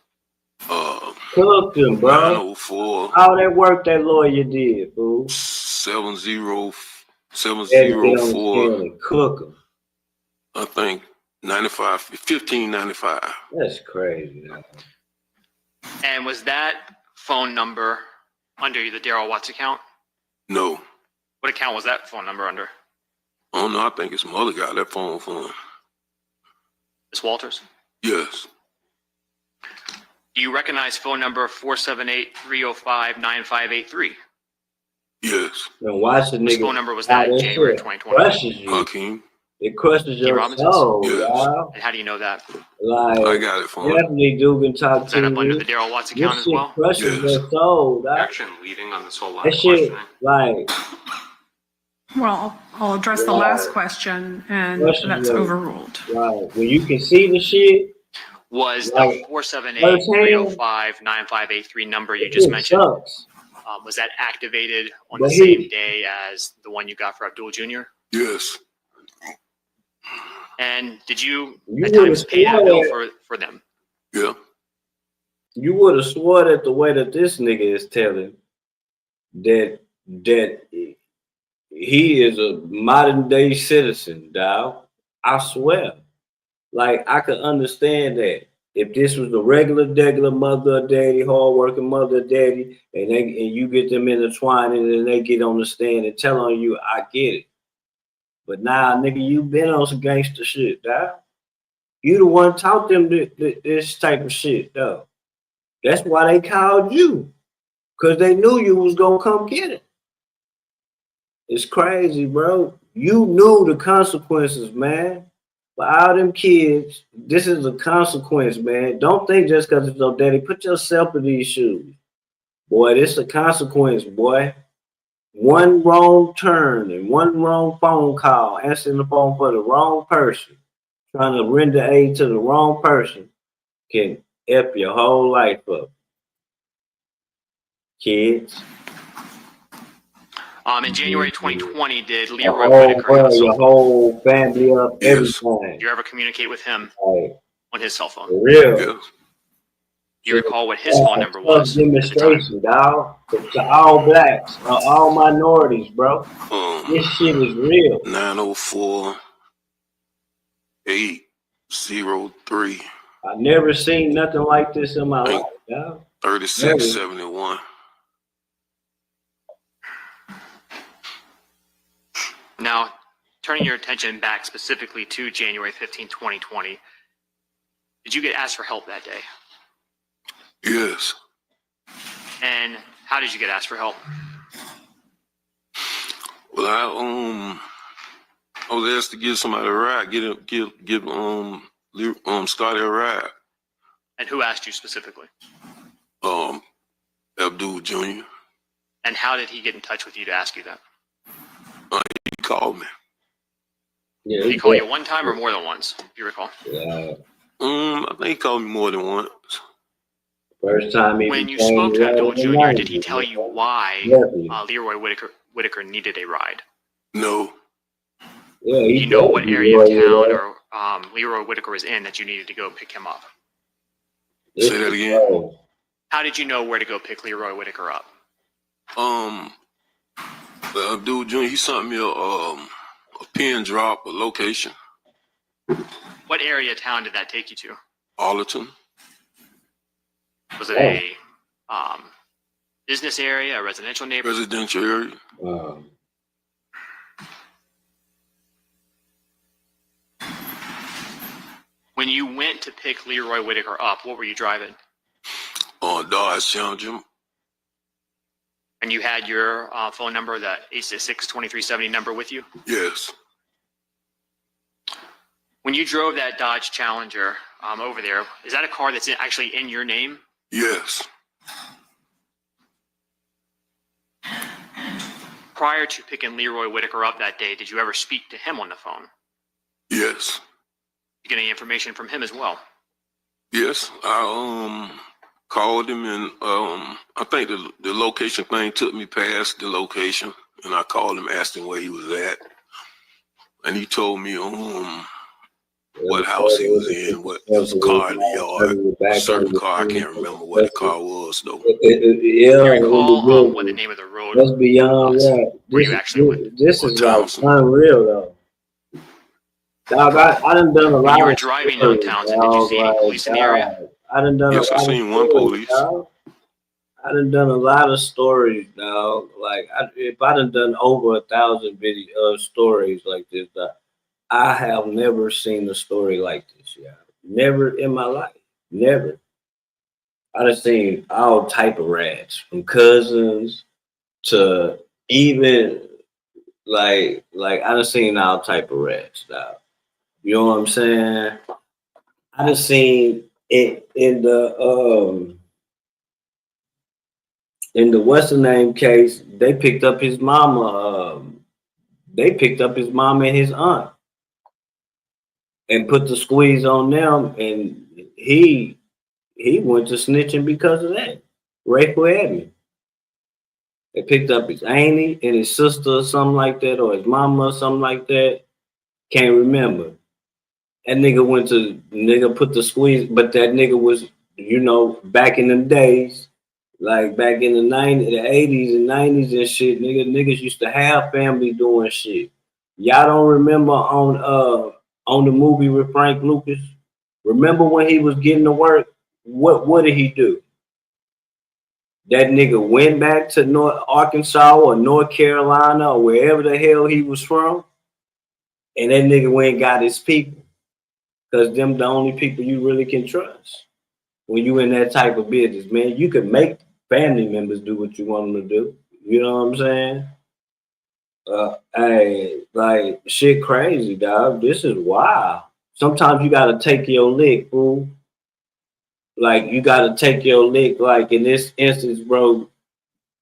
Cook them, bro. 904 All that work that lawyer did, fool. 704. Cook them. I think 1595. That's crazy. Man. And was that phone number under the Daryl Watts account? No. What account was that phone number under? I don't know. I think his mother got that phone for him. Miss Walters? Yes. Do you recognize phone number 478-305-9583? Yes. Now watch the nigga. Which phone number was that in January 2020? Crushes you. Hakeem. It crushes your Robinson's? soul, Yes. y'all. And how do you know that? Like, I got it for him. definitely Duke can talk Is to that up under you. the Daryl Watts This account as shit well? crushes Yes. your soul, dog. Action leading on this whole line That of shit, questioning. like, Well, I'll address the last question, and Question that's one. overruled. when you can see the shit, Was the Like, 478-305-9583 number you it just mentioned, sucks. was that activated on But the he- same day as the one you got for Abdul Jr.? Yes. And did you You at times would've pay that swore bill for them? Yeah. You would have swore that the way that this nigga is telling that he is a modern day citizen, dog. I swear. Like I could understand that if this was a regular mother or daddy, hardworking mother or daddy, and you get them intertwined and then they get on the stand and tell on you, I get it. But now, nigga, you been on some gangster shit, dog. You the one taught them this type of shit, though. That's why they called you, because they knew you was gonna come get it. It's crazy, bro. You knew the consequences, man. For all them kids, this is a consequence, man. Don't think just because it's your daddy. Put yourself in these shoes. Boy, this is a consequence, boy. One wrong turn and one wrong phone call, answering the phone for the wrong person, trying to render aid to the wrong person, can F your whole life up. Kids. In January 2020, did Leroy Whitaker have a cell your phone? whole family up, Yes. everything. Did you ever communicate with him Like, on his cell phone? for real. Yes. Do you recall what his phone number Tough was at the time? demonstration, dog. To all blacks, all minorities, bro. This shit is real. 904-803. I never seen nothing like this in my life, dog. 3671. Now, turning your attention back specifically to January 15, 2020, did you get asked for help that day? Yes. And how did you get asked for help? Well, I was asked to give somebody a ride, give Scotty a ride. And who asked you specifically? Abdul Jr. And how did he get in touch with you to ask you that? He called me. Yeah, Did he call you one time or more than once, if you recall? Yeah. I think he called me more than once. First time he When you became spoke to Abdul relevant Jr., life, did he tell you why Leroy Whitaker needed a ride? No. Yeah, Do you know what area of town or Leroy Whitaker was in that you needed to go pick him up? Say that again. How did you know where to go pick Leroy Whitaker up? Abdul Jr., he sent me a pin drop, a location. What area of town did that take you to? Arlington. Was it a business area, a residential neighborhood? Residential area. When you went to pick Leroy Whitaker up, what were you driving? Dodge Challenger. And you had your phone number, the 866-2370 number with you? Yes. When you drove that Dodge Challenger over there, is that a car that's actually in your name? Yes. Prior to picking Leroy Whitaker up that day, did you ever speak to him on the phone? Yes. You get any information from him as well? Yes. I called him and I think the location thing took me past the location, and I called him, asked him where he was at, and he told me what house he was in, what car in the yard, a certain car. I can't remember what the car was though. Do you recall what the name of the road That's beyond was that. where you actually lived? This is like unreal though. Dog, I done done a lot. When you were driving down Townsend, did you see any police in the area? I done done Yes, a I lot seen of one stories, police. dog. I done done a lot of stories, dog. Like if I done over 1,000 video stories like this, dog, I have never seen a story like this. Yeah, never in my life, never. I done seen all type of rats, from cousins to even like I done seen all type of rats, dog. You know what I'm saying? I done seen it in the what's the name case. They picked up his mama. They picked up his mom and his aunt and put the squeeze on them, and he went to snitching because of that. Rayful Avenue. They picked up his auntie and his sister or something like that, or his mama or something like that. Can't remember. That nigga put the squeeze, but that nigga was, back in them days, Like back in the 90s, the 80s and 90s and shit, niggas used to have family doing shit. Y'all don't remember on the movie with Frank Lucas? Remember when he was getting to work? What did he do? That nigga went back to North Arkansas or North Carolina or wherever the hell he was from, and that nigga went and got his people. Cause them the only people you really can trust when you in that type of business, man. You can make family members do what you want them to do. You know what I'm saying? Hey, like shit crazy, dog. This is wild. Sometimes you gotta take your lick, fool. Like you gotta take your lick. Like in this instance, bro,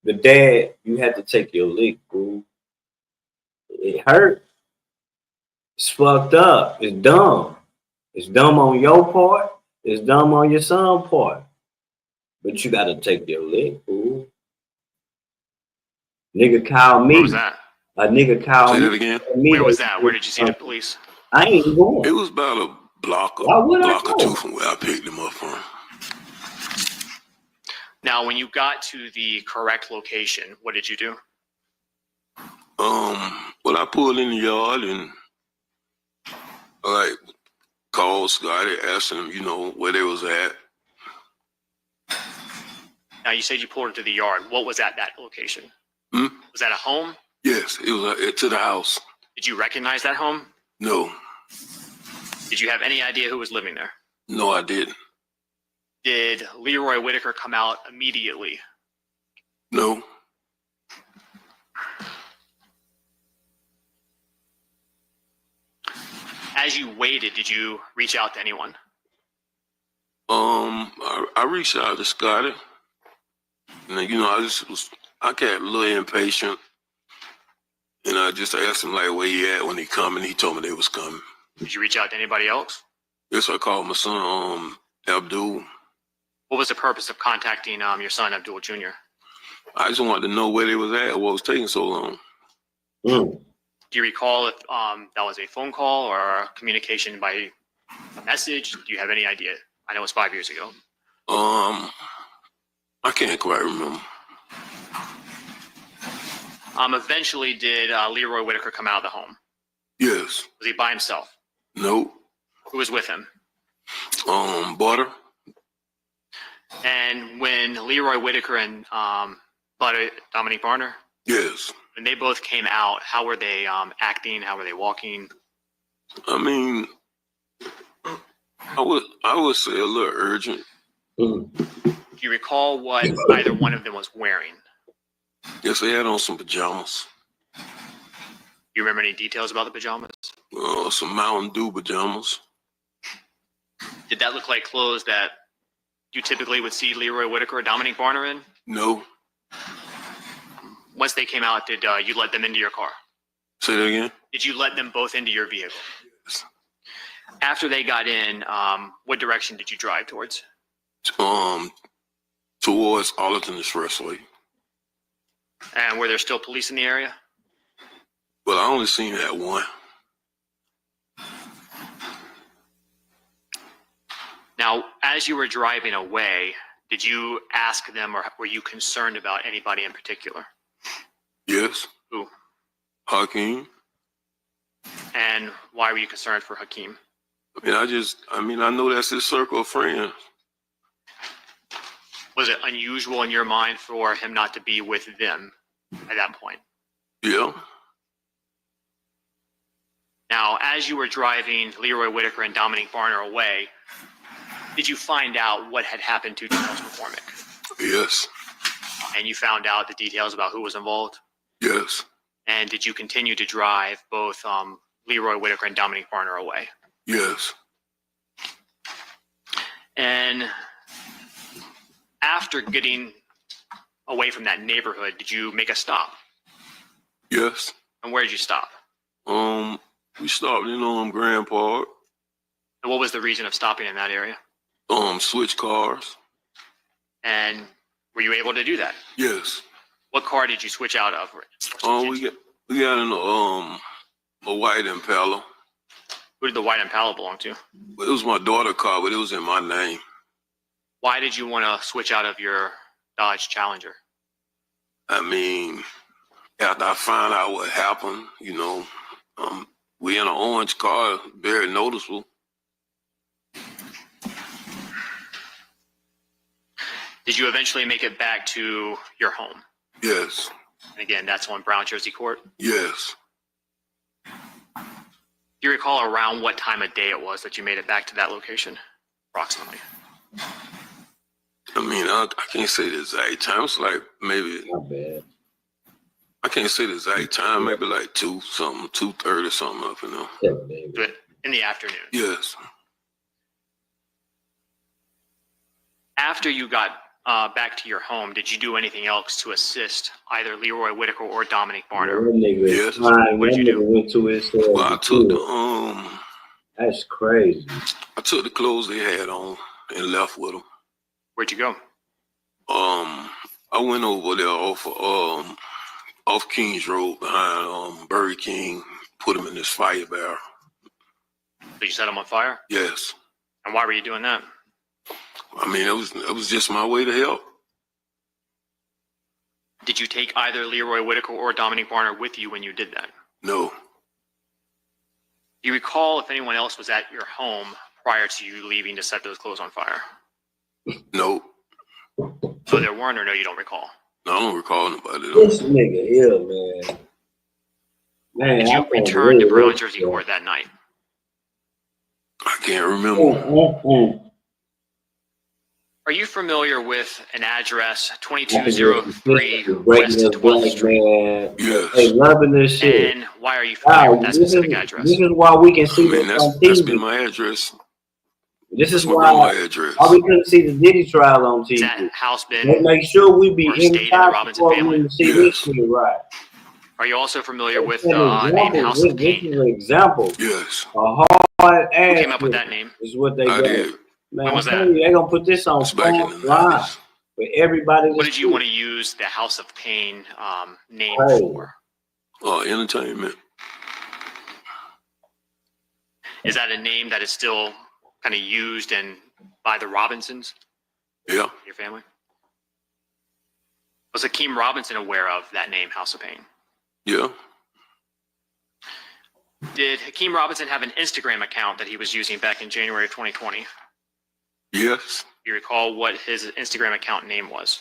the dad, you had to take your lick, fool. It hurt. It's fucked up. It's dumb. It's dumb on your part. It's dumb on your son's part. But you gotta take your lick, fool. Nigga called me. Where was that? A nigga called Say me. that again. Where was that? Where did you see the police? I ain't going. It was about a block Why would I or go? two from where I picked him up from. Now, when you got to the correct location, what did you do? Well, I pulled in the yard and like called Scotty, asked him, you know, where they was at. Now, you said you pulled into the yard. What was at that location? Hmm? Was that a home? Yes, it was to the house. Did you recognize that home? No, Did you have any idea who was living there? no, I didn't. Did Leroy Whitaker come out immediately? No, As you waited, did you reach out to anyone? I reached out to Scotty, and you know, I got a little impatient, and I just asked him like where he at when he coming. He told me they was coming. Did you reach out to anybody else? Yes, I called my son, Abdul. What was the purpose of contacting your son, Abdul Jr.? I just wanted to know where they was at, what was taking so long. Mm. Do you recall if that was a phone call or a communication by a message? Do you have any idea? I know it was 5 years ago. I can't quite remember. Eventually, did Leroy Whitaker come out of the home? Yes. Was he by himself? Nope. Who was with him? Butter. And when Leroy Whitaker and Butter, Dominique Barner, Yes. when they both came out, how were they acting? How were they walking? I mean, I would say a little urgent. Mm. Do you recall what either one of them was wearing? Yes, they had on some pajamas. Do you remember any details about the pajamas? Some Mountain Dew pajamas. Did that look like clothes that you typically would see Leroy Whitaker or Dominique Barner in? No. Once they came out, did you let them into your car? Say that again? Did you let them both into your vehicle? After they got in, what direction did you drive towards? Towards Arlington Expressway. And were there still police in the area? Well, I only seen that one. Now, as you were driving away, did you ask them or were you concerned about anybody in particular? Yes. Who? Hakeem. And why were you concerned for Hakeem? I know that's his circle of friends. Was it unusual in your mind for him not to be with them at that point? Yeah. Now, as you were driving Leroy Whitaker and Dominique Barner away, did you find out what had happened to Charles McCormick? Yes. And you found out the details about who was involved? Yes. And did you continue to drive both Leroy Whitaker and Dominique Barner away? Yes. And after getting away from that neighborhood, did you make a stop? Yes. And where did you stop? We stopped in Grand Park. And what was the reason of stopping in that area? Switch cars. And were you able to do that? Yes. What car did you switch out of? We got in a white Impala. Who did the white Impala belong to? It was my daughter's car, but it was in my name. Why did you want to switch out of your Dodge Challenger? I mean, after I find out what happened, we in an orange car, very noticeable. Did you eventually make it back to your home? Yes. And again, that's on Brown Jersey Court. Yes. Do you recall around what time of day it was that you made it back to that location, approximately? I mean, I can't say the exact time. It's like maybe. Not bad. I can't say the exact time. Maybe like 2:30 something up, Yeah, baby. But in the afternoon. Yes. After you got back to your home, did you do anything else to assist either Leroy Whitaker or Dominic Barner? That nigga Yes. what did you do? Went to his cell. Well, I took That's crazy. I took the clothes they had on and left with them. Where'd you go? I went over there off Kings Road behind Burger King. Put them in this fire barrel. Did you set them on fire? Yes. And why were you doing that? I mean, it was just my way to help. Did you take either Leroy Whitaker or Dominic Barner with you when you did that? No. Do you recall if anyone else was at your home prior to you leaving to set those clothes on fire? No. So there weren't, or no, you don't recall? No, I don't recall nobody. Though. This nigga here, man. Man, Did you return to Brown Jersey Court that night? I can't remember. Are you familiar with an address 2203 West West 12th Street? Man. Yes. Hey, loving this shit. And why are you familiar with that specific address? This is why we can see I mean, this on that's TV. been my address. This is That's my why address. we couldn't see the Diddy trial on Has TV. that house They been, make sure we be or stayed in the inside Robinson before family? we see this shit right. are you also familiar with This the name House of this is Pain? an example. Yes. A hard ass. Who came up with that name? Is what they I got. did. Man, When was I'm telling you, they gonna put this on It's back in the live 90s. for everybody. What did you want to use the House of Pain name Hey. for? Entertainment. Is that a name that is still kind of used by the Robinsons, Yeah. your family? Was Hakeem Robinson aware of that name, House of Pain? Yeah. Did Hakeem Robinson have an Instagram account that he was using back in January of 2020? Yes. Do you recall what his Instagram account name was?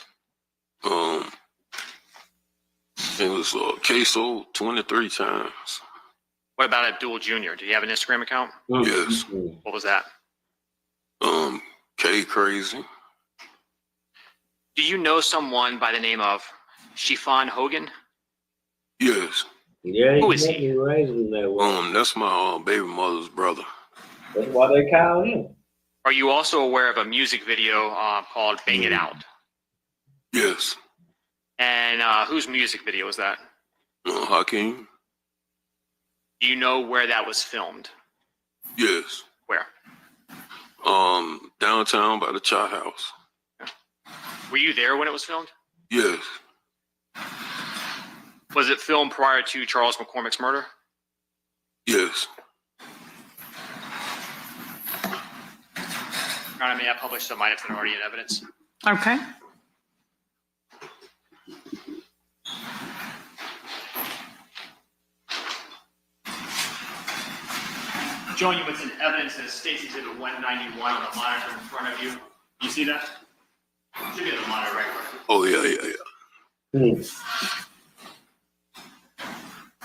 It was Ksoo 23 times. What about Abdul Jr.? Did he have an Instagram account? Yes. What was that? K Crazy. Do you know someone by the name of Shifan Hogan? Yes. Yeah, Who is he? he raised him that way. That's my baby mother's brother. That's why they call him. Are you also aware of a music video called Bang It Out? Yes. And whose music video was that? Hakeem. Do you know where that was filmed? Yes. Where? Downtown by the Chart House. Were you there when it was filmed? Yes. Was it filmed prior to Charles McCormick's murder? Yes. Your Honor, may I publish some items that are already in evidence? Okay. Showing you what's in evidence is State's Exhibit 191 on the monitor in front of you. You see that? Should be on the monitor right where. Oh, yeah.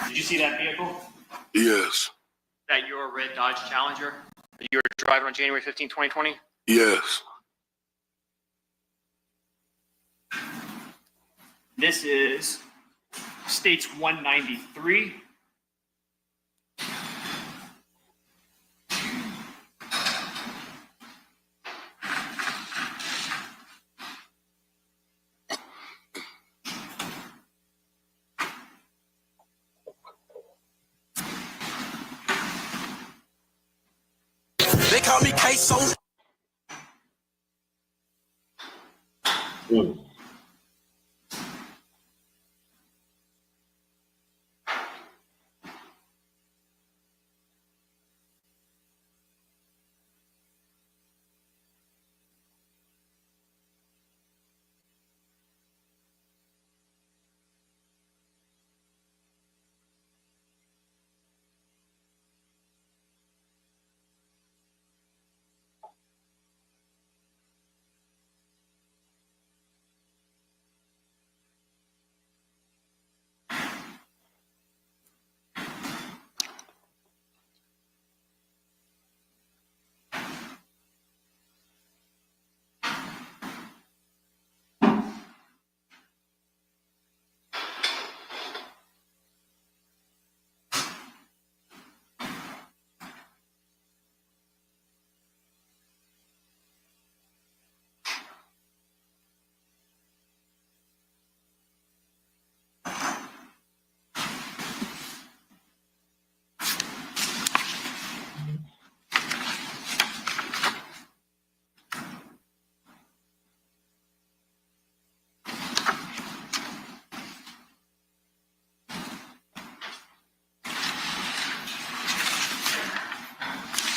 Did you see that vehicle? Yes. That your red Dodge Challenger that you were driving on January 15, 2020? Yes. This is State's 193. They call me Ksoo.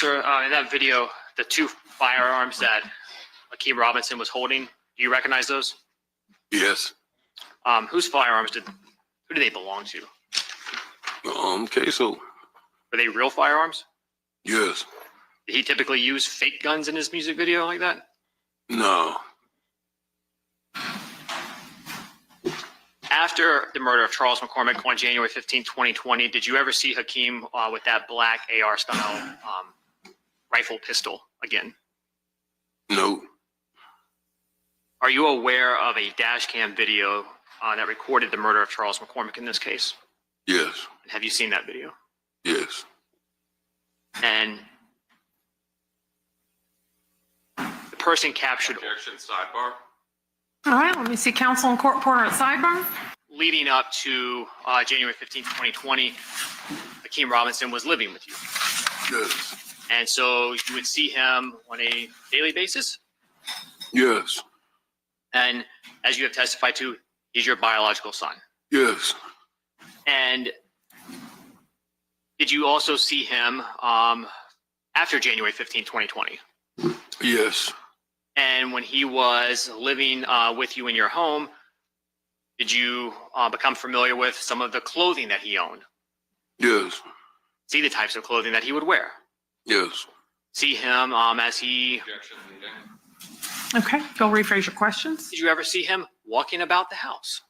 Officer, in that video, the two firearms that Akeem Robinson was holding, do you recognize those? Yes. Whose firearms who do they belong to? Ksoo. Were they real firearms? Yes. Did he typically use fake guns in his music video like that? No. After the murder of Charles McCormick on January 15, 2020, did you ever see Hakeem with that black AR-style rifle pistol again? No. Are you aware of a dash cam video that recorded the murder of Charles McCormick in this case? Yes. Have you seen that video? Yes. And the person captured Objection, sidebar. All right, let me see counsel and court reporter at sidebar. leading up to January 15, 2020, Akeem Robinson was living with you. Yes. And so you would see him on a daily basis. Yes. And as you have testified to, he's your biological son. Yes. And did you also see him after January 15, 2020? Yes. And when he was living with you in your home, did you become familiar with some of the clothing that he owned? Yes. See the types of clothing that he would wear? Yes. See him as he... Objection, leading. Okay, you'll rephrase your questions. Did you ever see him walking about the house?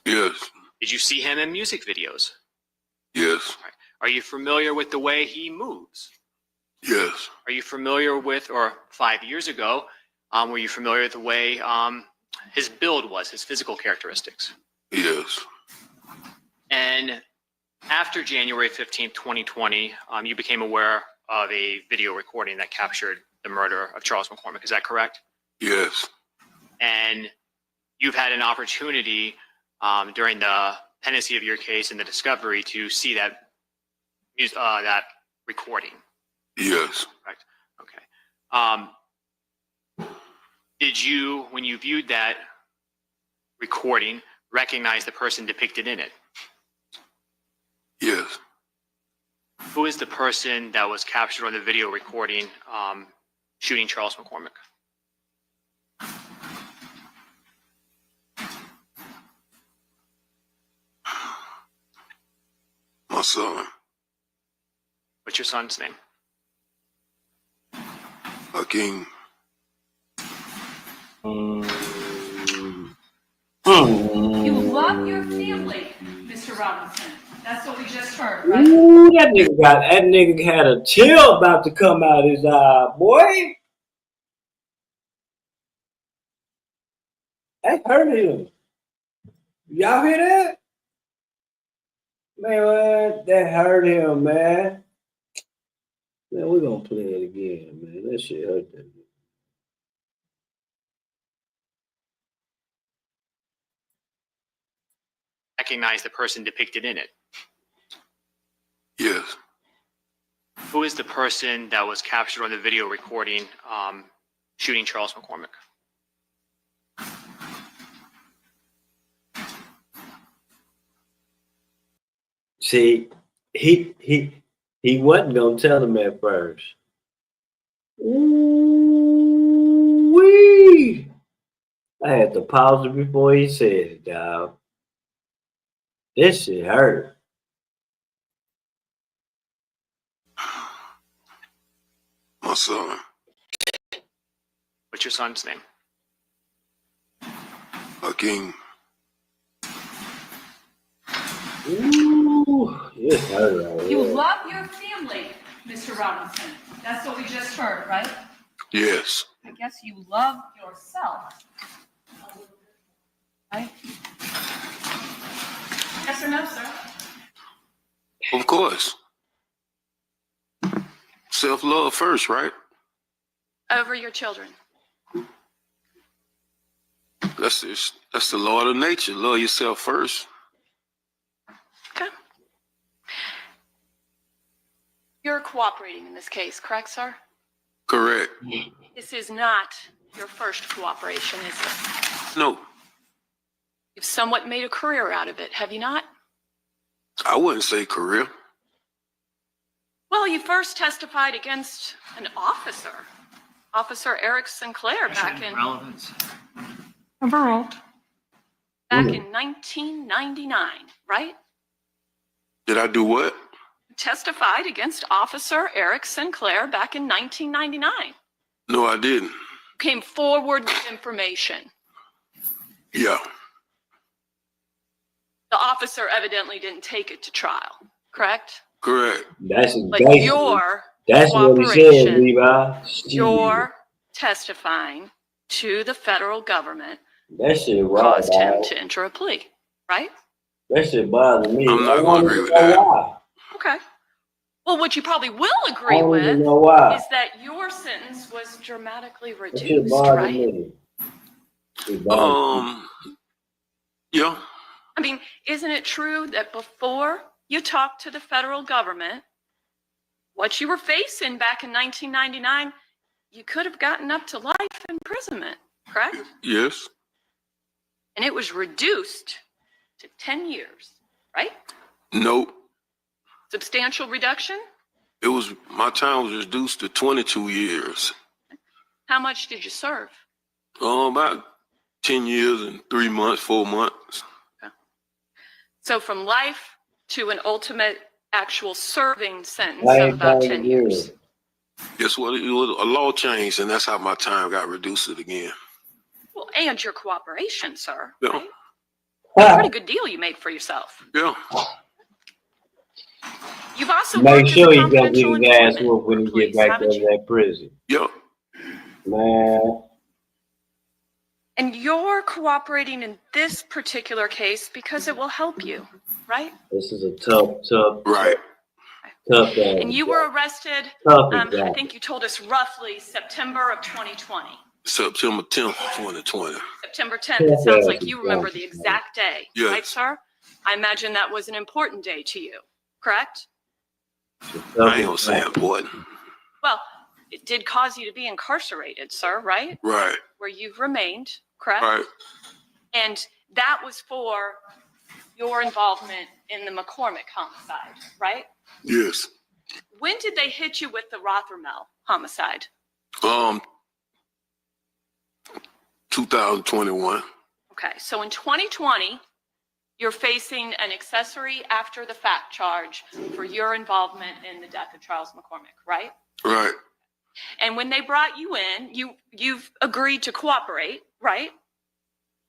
Yes. Did you see him in music videos? Yes. Are you familiar with the way he moves? Yes. Are you familiar with, or 5 years ago, were you familiar with the way his build was, his physical characteristics? Yes. And after January 15th, 2020, you became aware of a video recording that captured the murder of Charles McCormick. Is that correct? Yes. And You've had an opportunity during the pendency of your case and the discovery to see that that recording. yes. Correct. Okay. Did you, when you viewed that recording, recognize the person depicted in it? Yes. Who is the person that was captured on the video recording shooting Charles McCormick? My son. What's your son's name? Hakeem. You love your family, Mr. Robinson. That's what we just heard, right? Ooh, that nigga had a chill about to come out his eye, boy. That hurt him. Y'all hear that? Man, that hurt him, man. Man, we're gonna play it again, man. That shit hurt him. Recognize the person depicted in it? Yes. Who is the person that was captured on the video recording shooting Charles McCormick? See, he wasn't gonna tell him at first. Ooh-wee. I had to pause it before he said it, dog. This shit hurt. My son. What's your son's name? Hakeem. Ooh, it hurt right You here. love your family, Mr. Robinson. That's what we just heard, right? Yes. I guess you love yourself. Right? Yes or no, sir? Of course. Self-love first, right? Over your children. That's the law of nature. Love yourself first. Okay. You're cooperating in this case, correct, sir? Correct. This is not your first cooperation, is it? No, You've somewhat made a career out of it, have you not? I wouldn't say career. Well, you first testified against an officer, Officer Eric Sinclair, back in Relevance. overruled. Back in 1999, right? Did I do what? You testified against Officer Eric Sinclair back in 1999. No, I didn't. Came forward with information. Yeah. The officer evidently didn't take it to trial, correct? Correct. That's But basically, your that's what he said, cooperation, Levi. your testifying to the federal government That shit right, caused him dog. to enter a plea, right? That shit bothers me. I'm not I gonna don't agree even with know that. why. Okay. Well, what you probably will I agree don't even with know why. is that your sentence was dramatically That shit reduced, bothers right? me. It bothers me. Yeah. I mean, isn't it true that before you talked to the federal government, what you were facing back in 1999, you could have gotten up to life imprisonment, correct? Yes. And it was reduced to 10 years, right? Nope. Substantial reduction? It was, my time was reduced to 22 years. How much did you serve? About 10 years and 3 months, 4 months. So from life to an ultimate actual serving sentence I of ain't about trying 10 to years. do it. Guess what? It was a law change, and that's how my time got reduced again. Well, and your cooperation, sir, Yeah. right? A pretty good deal you made for yourself. Yeah. You've also Make worked sure as a he gonna confidential get his ass informant whooped when for he police, get back haven't to you? that prison. Yep. Man, And you're cooperating in this particular case because it will help you, right? this is a tough Right. And you were arrested, I think you told us roughly September of 2020. September 10th, 2020. September 10th, it sounds like you remember Exactly. the exact day, Yes. right, sir? I imagine that was an important day to you, correct? I ain't gonna say important. Well, it did cause you to be incarcerated, sir, right? Right. Where you've remained, correct? Right. And that was for your involvement in the McCormick homicide, right? Yes. When did they hit you with the Rothermel homicide? 2021. Okay, so in 2020, you're facing an accessory after the fact charge for your involvement in the death of Charles McCormick, right? Right. And when they brought you in, you've agreed to cooperate, right?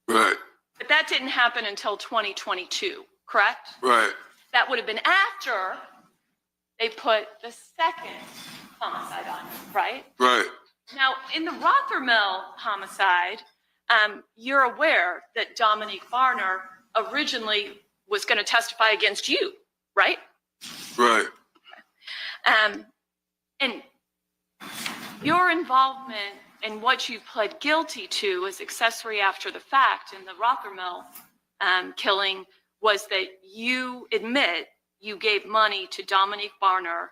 Right. But that didn't happen until 2022, correct? Right. That would have been after they put the second homicide on you, right? Right. Now, in the Rothermel homicide, you're aware that Dominique Barner originally was going to testify against you, right? Right. And your involvement in what you pled guilty to as accessory after the fact in the Rothermel killing was that you admit you gave money to Dominique Barner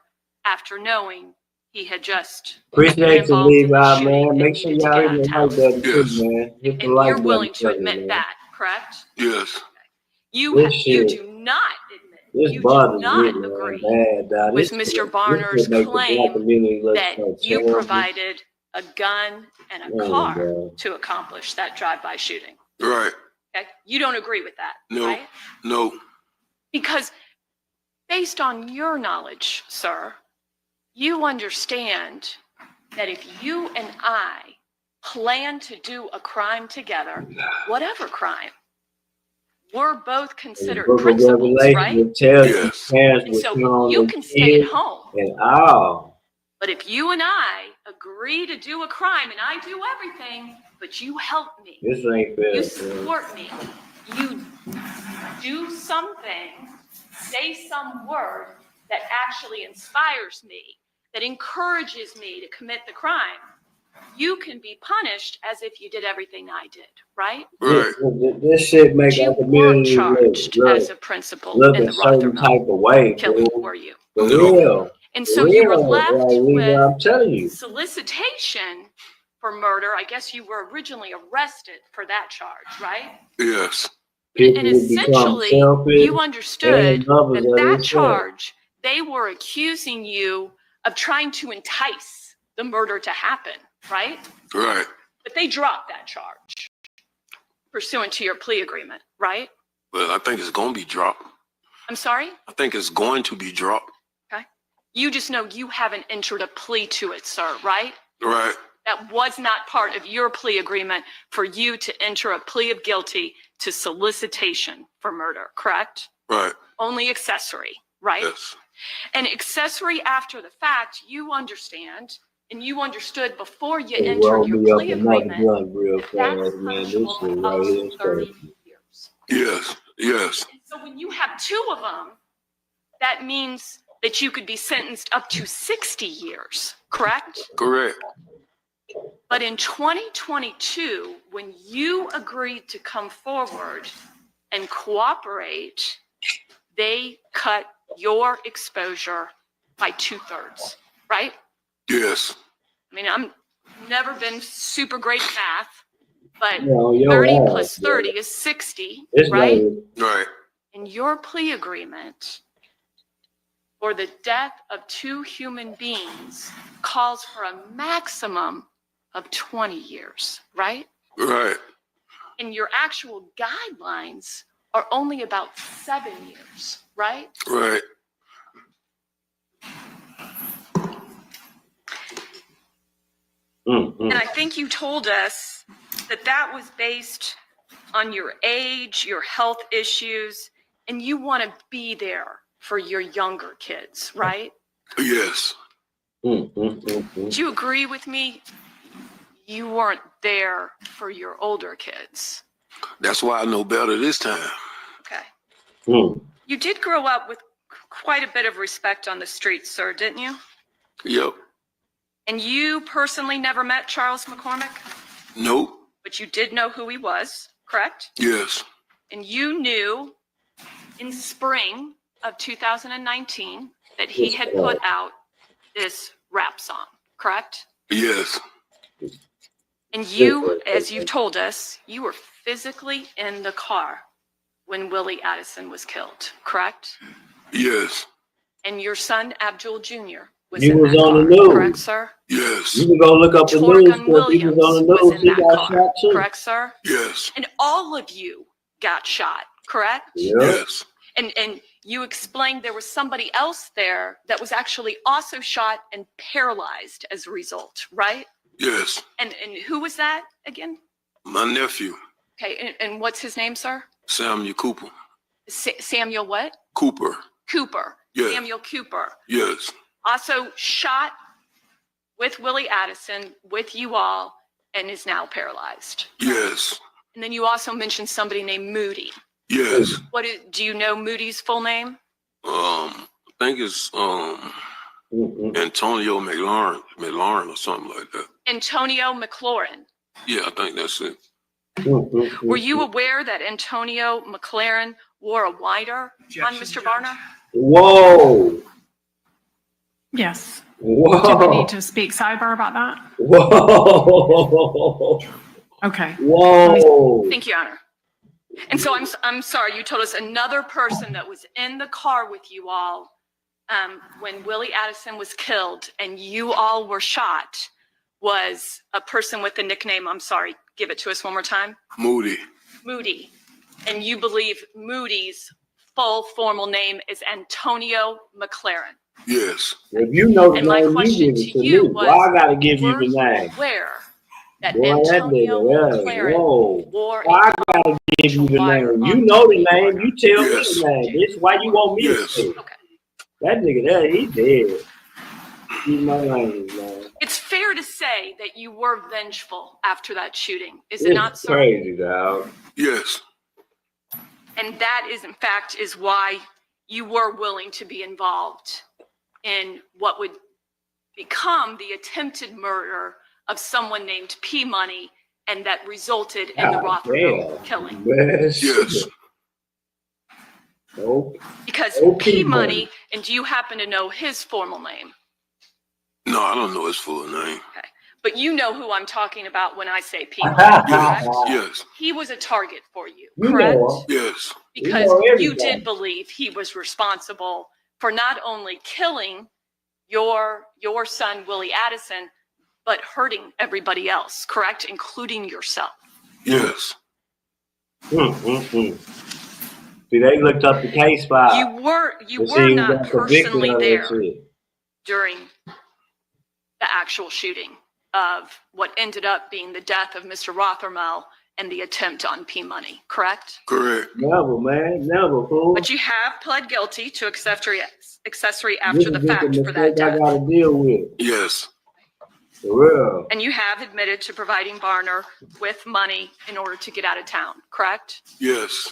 after knowing he had just appreciate you, involved in the Levi, shooting man. and Make sure needed to y'all get out hit of the town. like button too, Yes. man. Hit the And like you're button willing to for me, admit man. that, correct? Yes. You This you shit- do not admit, This you do bothers not me, man. agree Bad, dog. with This Mr. shit- Barner's this shit make the black claim community look that so you terrible. provided a gun and a Oh, car God. to accomplish that drive-by shooting. Right. Okay? You don't agree with that, No. right? No. Because based on your knowledge, sir, you understand that if you and I plan to do a crime together, whatever crime, we're both The considered book of principals, Revelation right? will tell you Yes. parents And will so turn on you their can stay at kids home. and all. But if you and I agree to do a crime and I do everything, but you help me, This ain't fair. you man. support me, you do something, say some word that actually inspires me, that encourages me to commit the crime, you can be punished as if you did everything I did, right? Right. This shit make But you our weren't community charged look as a principal look in a the certain Rothermel type of way, killing, fool. were you? For No. real. And For so you were real. left Like, Levi, with I'm telling you. solicitation for murder. I guess you were originally arrested for that charge, right? Yes. People And will become essentially, selfish you understood and lovers that of that themselves. charge they were accusing you of trying to entice the murder to happen, right? Right. But they dropped that charge pursuant to your plea agreement, right? Well, I think it's going to be dropped. I'm sorry? I think it's going to be dropped. Okay. You just know you haven't entered a plea to it, sir, right? Right. That was not part of your plea agreement for you to enter a plea of guilty to solicitation for murder, correct? Right. Only accessory, right? Yes. And accessory after the fact, you understand, and you understood before you entered your plea agreement, that's punishable up to 30 years. Yes. Yes. And so when you have two of them, that means that you could be sentenced up to 60 years, correct? Correct. But in 2022, when you agreed to come forward and cooperate, they cut your exposure by 2/3, right? Yes. I mean, I'm never been super great at math, but No, your 30 ass, plus 30 is 60, It's right? Right. In your plea agreement, for the death of two human beings calls for a maximum of 20 years, right? Right. And your actual guidelines are only about 7 years, right? Right. And I think you told us that that was based on your age, your health issues, and you want to be there for your younger kids, right? Yes. Do you agree with me? You weren't there for your older kids. That's why I know better this time. Okay. You did grow up with quite a bit of respect on the streets, sir, didn't you? Yep. And you personally never met Charles McCormick, Nope. but you did know who he was, correct? Yes. And you knew in spring of 2019 that he had put out this rap song, correct? Yes. And you, as you've told us, you were physically in the car when Willie Addison was killed, correct? Yes. And your son, Abdul Jr., was He in was that on car, the news. correct, sir? Yes. You can go look up the news. Torgan 'Cause he Williams was on the was news. in He that got car, shot too. correct, sir? Yes. And all of you got shot, correct? Yeah. Yes. And you explained there was somebody else there that was actually also shot and paralyzed as a result, right? Yes. And who was that again? My nephew, Okay, and what's his name, sir? Samuel Cooper. Samuel what? Cooper. Cooper. Yes. Samuel Cooper. Yes. Also shot with Willie Addison, with you all, and is now paralyzed. Yes. And then you also mentioned somebody named Moody. Yes. Do you know Moody's full name? I think it's Antonio McLaurin or something like that. Antonio McLaurin. Yeah, I think that's it. Were you aware that Antonio McLaren wore a wider on Mr. Barner? Whoa. Yes. Whoa. Do we need to speak sidebar about that? Whoa. Okay. Whoa. Thank you, Your Honor. And so I'm sorry, you told us another person that was in the car with you all when Willie Addison was killed and you all were shot was a person with the nickname, I'm sorry, give it to us one more time. Moody. Moody. And you believe Moody's full formal name is Antonio McLaren. Yes. If you know the And my name, question you give to it to you me. was, Why I gotta give you were the you name? aware that Boy, that Antonio nigga, McLaren whoa. wore Why I a gotta give you the wire name? on You know the the name. You tell Yes. me the name. This is why you want me Yes. to say it. Okay. That nigga there, he dead. Keep my name, man. It's fair to say that you were vengeful after that shooting, is it not, It's sir? crazy, dog. Yes. And that is, in fact, is why you were willing to be involved in what would become the attempted murder of someone named P Money, and that resulted in the God Rotherham damn. killing. Man, Yes. Nope. Because Oh, P P. Money, and do you happen to know his formal name? No, I don't know his full name. Okay. But you know who I'm talking about when I say P Money, correct? Yes. He was a target for you, You correct? know him. Yes. Because know you everything. did believe he was responsible for not only killing your son, Willie Addison, but hurting everybody else, correct? Including yourself. Yes. See, they looked up the case file. You were not personally there during the actual shooting of what ended up being the death of Mr. Rothermel and the attempt on P Money, correct? Correct. Never, man. Never, fool. But you have pled guilty to accessory after the fact for that I death. got to deal with. Yes. For real. And you have admitted to providing Barner with money in order to get out of town, correct? Yes.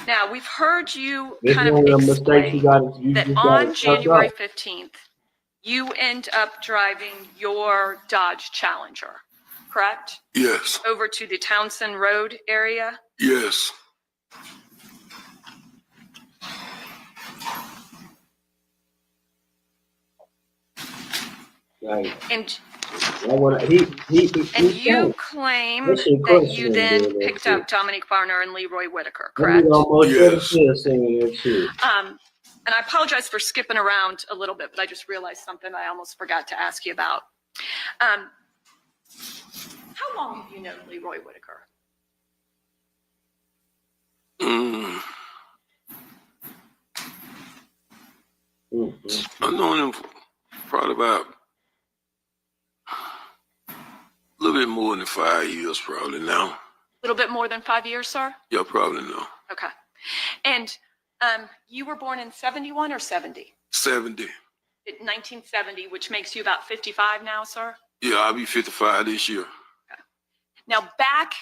Now, we've heard you This kind of one of the mistakes you explain got that on January 15th, you end up driving your Dodge Challenger, correct? Yes. Over to the Townsend Road area. Yes. Right. And he you claim that you then picked up Dominique Barner and Leroy Whitaker, correct? Yes. And I apologize for skipping around a little bit, but I just realized something I almost forgot to ask you about. How long have you known Leroy Whitaker? I've known him probably about a little bit more than 5 years, probably now. A little bit more than 5 years, sir? Yeah, probably now. Okay. And you were born in 71 or 70? 70. 1970, which makes you about 55 now, sir? Yeah, I'll be 55 this year. Okay. Now, back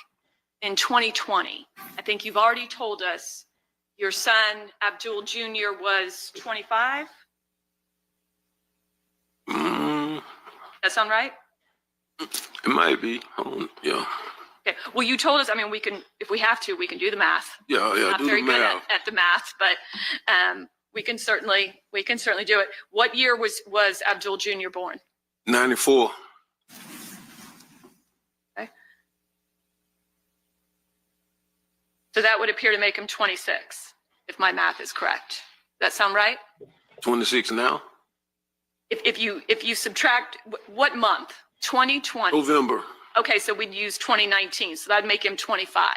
in 2020, I think you've already told us your son, Abdul Jr., was 25? That sound right? It might be. Yeah. Okay. Well, you told us. I mean, we can, if we have to, we can do the math. Yeah. Not Do very the good math. at the math, but we can certainly do it. What year was Abdul Jr. born? 94. Okay. So that would appear to make him 26, if my math is correct. That sound right? 26 now. If you subtract what month? 2020. November. Okay, so we'd use 2019, so that'd make him 25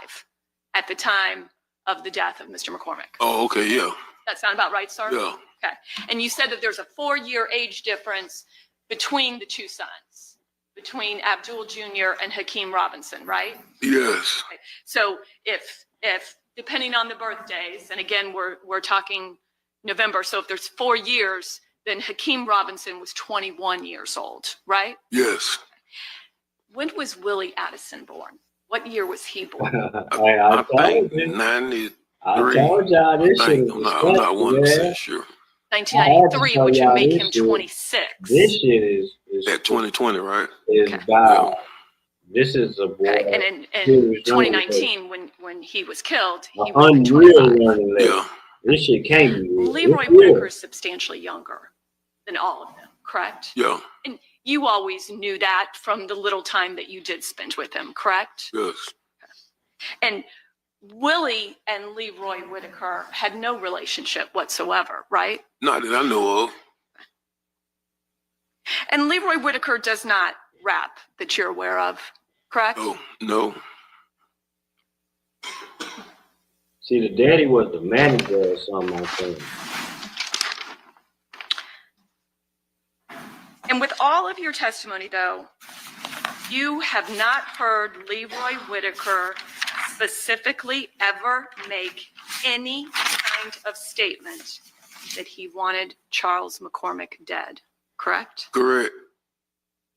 at the time of the death of Mr. McCormick. Oh, okay, yeah. That sound about right, sir? Yeah. Okay. And you said that there's a 4-year age difference between the two sons, between Abdul Jr. and Hakeem Robinson, right? Yes. Okay. So if depending on the birthdays, and again, we're talking November, so if there's 4 years, then Hakeem Robinson was 21 years old, right? Yes. When was Willie Addison born? What year was he born? I think 93. I told y'all this shit. I'm not 100% sure. 1993, which would make him 26. This shit is At 2020, right? Is about. This is a boy. Okay. And in 2019, when he was killed, he was unreal 25. learning level. Yeah. This shit can't be real. Leroy Whitaker is substantially younger than all of them, correct? Yeah. And you always knew that from the little time that you did spend with him, correct? Yes. And Willie and Leroy Whitaker had no relationship whatsoever, right? Not that I know of. And Leroy Whitaker does not rap that you're aware of, correct? Oh, no. See, the daddy was the manager or something, I think. And with all of your testimony, though, you have not heard Leroy Whitaker specifically ever make any kind of statement that he wanted Charles McCormick dead, correct? Correct.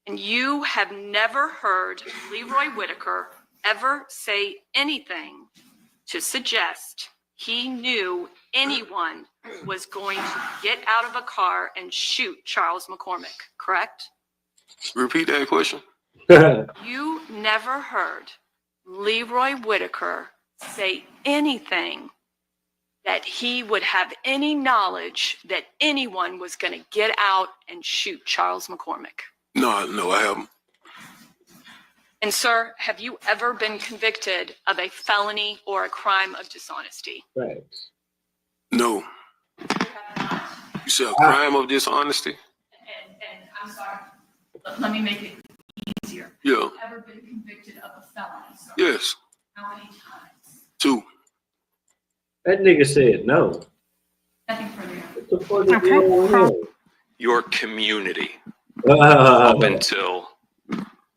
And you have never heard Leroy Whitaker ever say anything to suggest he knew anyone was going to get out of a car and shoot Charles McCormick, correct? Repeat that question. You never heard Leroy Whitaker say anything that he would have any knowledge that anyone was going to get out and shoot Charles McCormick. No, I haven't. And sir, have you ever been convicted of a felony or a crime of dishonesty? Right. No. You said a crime of dishonesty? And I'm sorry, let me make it easier. Yeah. Have you ever been convicted of a felony, sir? Yes. How many times? 2. That nigga said no. Nothing further. What the fuck is going on? Your community here? up until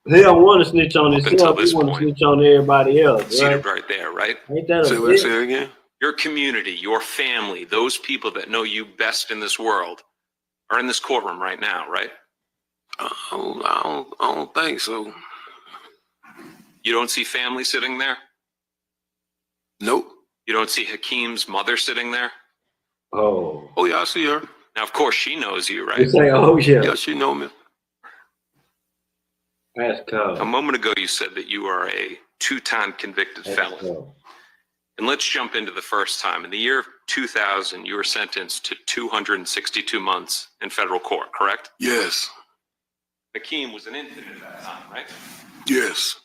He don't want to snitch on himself. this He want to point. snitch on everybody else, right? seated right there, right? Ain't that a Say bitch? again? Your community, your family, those people that know you best in this world are in this courtroom right now, right? I don't think so. You don't see family sitting there? Nope. You don't see Hakeem's mother sitting there? Oh. Oh yeah, I see her. Now, of course, she knows you, You right? say, oh yeah. Yeah, she know me. That's cool. A moment ago, you said that you are a 2-time convicted felon. Cool. And let's jump into the first time. In the year 2000, you were sentenced to 262 months in federal court, correct? Yes. Hakeem was an infant at that time, right? Yes.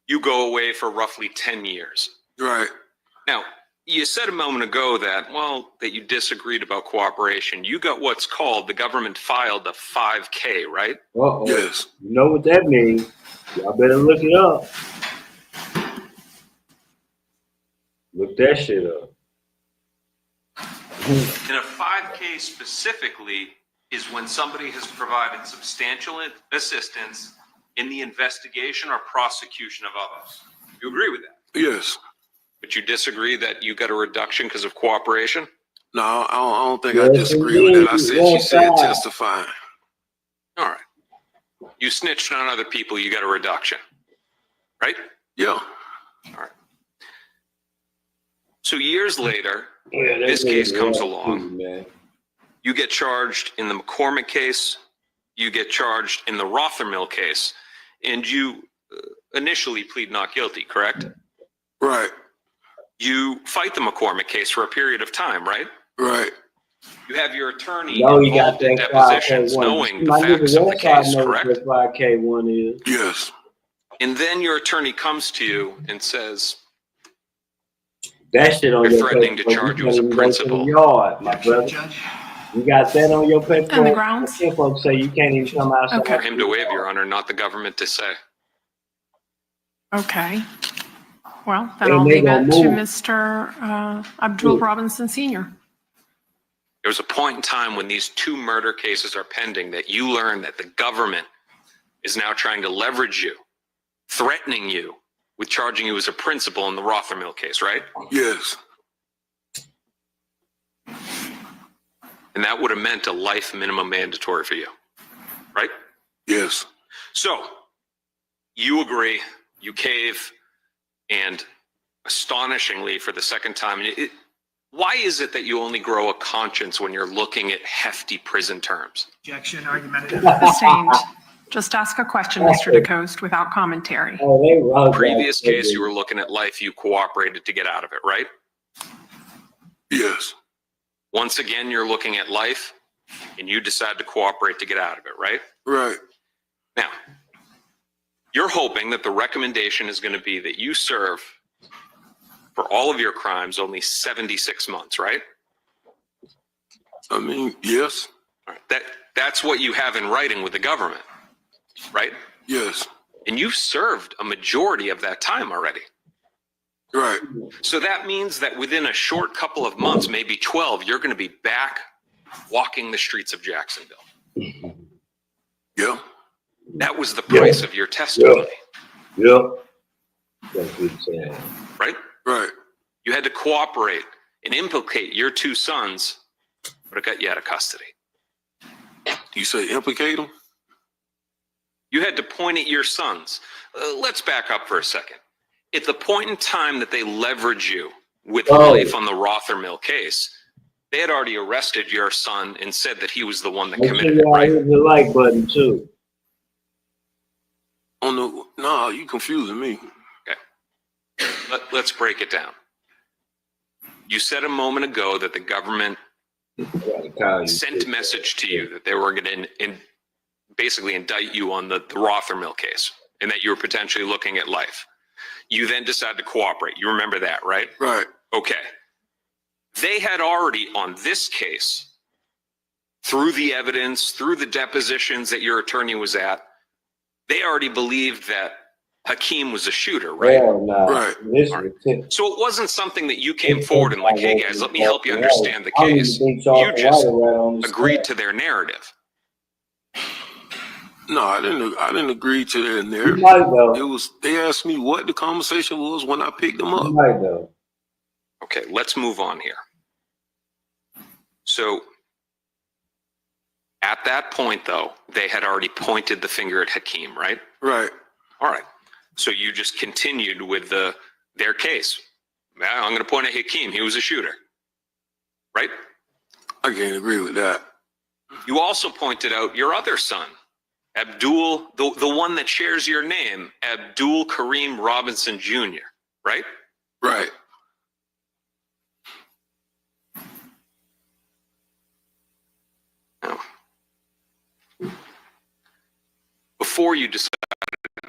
You go away for roughly 10 years. Right. Now, you said a moment ago that, well, that you disagreed about cooperation. You got what's called, the government filed a 5K, right? Uh-oh. Yes. You know what that means? Y'all better look it up. Look that shit up. And a 5K specifically is when somebody has provided substantial assistance in the investigation or prosecution of others. You agree with that? Yes. But you disagree that you got a reduction because of cooperation? No, I don't think I Yes, disagree with that. I said she yes, said sir. testifying. All right. You snitched on other people, you got a reduction, right? Yeah. All right. So years later, Yeah, that this case nigga comes right, along. man. You get charged in the McCormick case, you get charged in the Rothermill case, and you initially plead not guilty, correct? Right. You fight the McCormick case for a period of time, right? Right. You have your attorney No, he got involved in that depositions 5K1. knowing the My nigga facts of the Westside case, knows correct? what 5K1 is. Yes. And then your attorney comes to you and says, That shit on They're your threatening paper. to charge you can't as a even go to principal. the yard, my brother. You got that on your paper. And the grounds? Some folks say you can't even come outside. Okay. for him to waive, Your Honor, not the government to say. Okay. Well, then And I'll they leave gonna it to move. Mr. Abdul Robinson Sr. There was a point in time when these 2 murder cases are pending that you learn that the government is now trying to leverage you, threatening you with charging you as a principal in the Rothermill case, right? Yes. And that would have meant a life minimum mandatory for you, right? Yes. So you agree, you cave, and astonishingly for the second time, why is it that you only grow a conscience when you're looking at hefty prison terms? Objection, argumentative. Sustained. Just ask a question, Mr. DeCoste, without commentary. Oh, they wrong. Previous case, you were looking at life, you cooperated to get out of it, right? Yes. Once again, you're looking at life, and you decide to cooperate to get out of it, right? Right. Now, you're hoping that the recommendation is going to be that you serve for all of your crimes only 76 months, right? I mean, yes. All right. That's what you have in writing with the government, right? Yes. And you've served a majority of that time already. Right. So that means that within a short couple of months, maybe 12, you're going to be back walking the streets of Jacksonville. Yeah. That was the price of your testimony, Yep. That's what I'm saying. right? Right. You had to cooperate and implicate your 2 sons, but it got you out of custody. You say implicate them? You had to point at your sons. Let's back up for a second. At the point in time that they leverage you with life on the Rothermill case, they had already arrested your son and said that he was the one that Make sure committed it, y'all right? hit the like button too. No, you confusing me. Let's break it down. You said a moment ago that the government sent a message to you that they were going to basically indict you on the Rothermill case and that you were potentially looking at life. You then decided to cooperate. You remember that, right? Right. Okay. They had already, on this case, through the evidence, through the depositions that your attorney was at, they already believed that Hakeem was a shooter, right? Hell no. Right. Listen, So it wasn't something that you came forward and like, hey guys, let me help you understand the case. You just agreed to their narrative. No, I didn't agree to that in there. You might though. It was, they asked me what the conversation was when I picked them You up. might though. Okay, let's move on here. So at that point, though, they had already pointed the finger at Hakeem, right? Right. All right. So you just continued with their case. I'm going to point at Hakeem. He was a shooter, right? I can't agree with that. You also pointed out your other son, Abdul, the one that shares your name, Abdul Kareem Robinson Jr., right? Right. Now, before you decided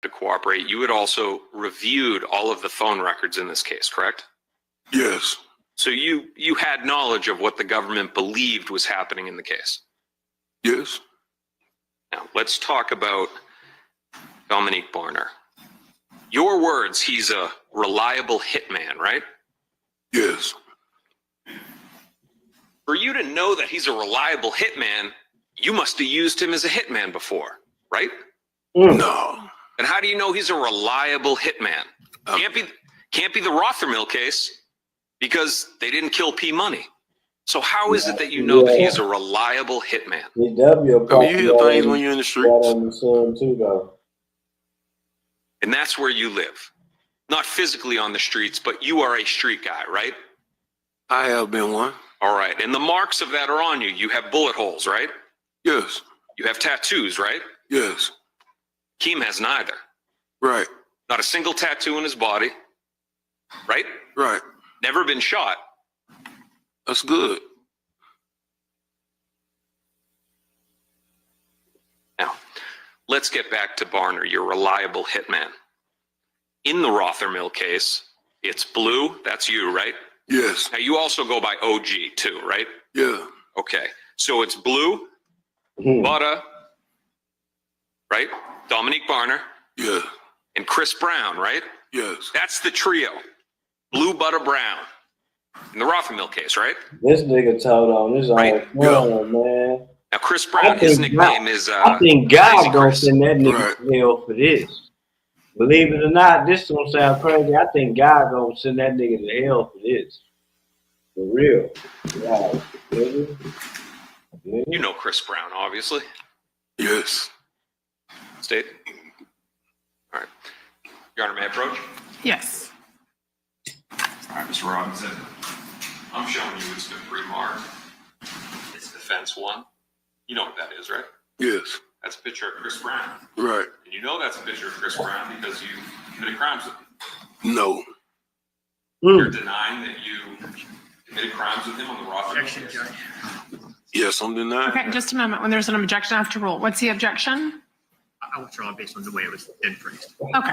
to cooperate, you had also reviewed all of the phone records in this case, correct? Yes. So you had knowledge of what the government believed was happening in the case. Yes. Now, let's talk about Dominique Barner. Your words, he's a reliable hitman, right? Yes. For you to know that he's a reliable hitman, you must have used him as a hitman before, right? No. And how do you know he's a reliable hitman? Can't be the Rothermill case because they didn't kill P Money. So how is it that you know that he's a reliable hitman? You hear things when you're in the streets. Too, though. And that's where you live. Not physically on the streets, but you are a street guy, right? I have been one. All right. And the marks of that are on you. You have bullet holes, right? Yes. You have tattoos, right? Yes. Keem has neither. Right. Not a single tattoo on his body, right? Right. Never been shot. That's good. Now, let's get back to Barner, your reliable hitman. In the Rothermill case, it's Blue. That's you, right? Yes. Now, you also go by OG too, right? Yeah. Okay. So it's Blue, Mm-hmm. Butter, right? Dominique Barner, Yeah. and Chris Brown, right? Yes. That's the trio. Blue, Butter, Brown. In the Rothermill case, right? This nigga told on this Right. man. Now, Chris Brown, his nickname is I think God Crazy gonna Chris. send that nigga to hell for this. Believe it or not, this gonna sound crazy. I think God gonna send that nigga to hell for this. For real. Yeah. You know Chris Brown, obviously. Yes. State. All right. Your Honor, may I approach? Yes. All right, Mr. Robinson. I'm showing you it's been pre-marked. It's defense 1. You know what that is, right? Yes. That's a picture of Chris Brown. Right. And you know that's a picture of Chris Brown because you committed crimes with him. No. You're denying that you committed crimes with him on the Rothermill case. Yes, I'm denying. Okay, just a moment. When there's an objection, I have to rule. What's the objection? I withdraw based on the way it was then phrased. Okay.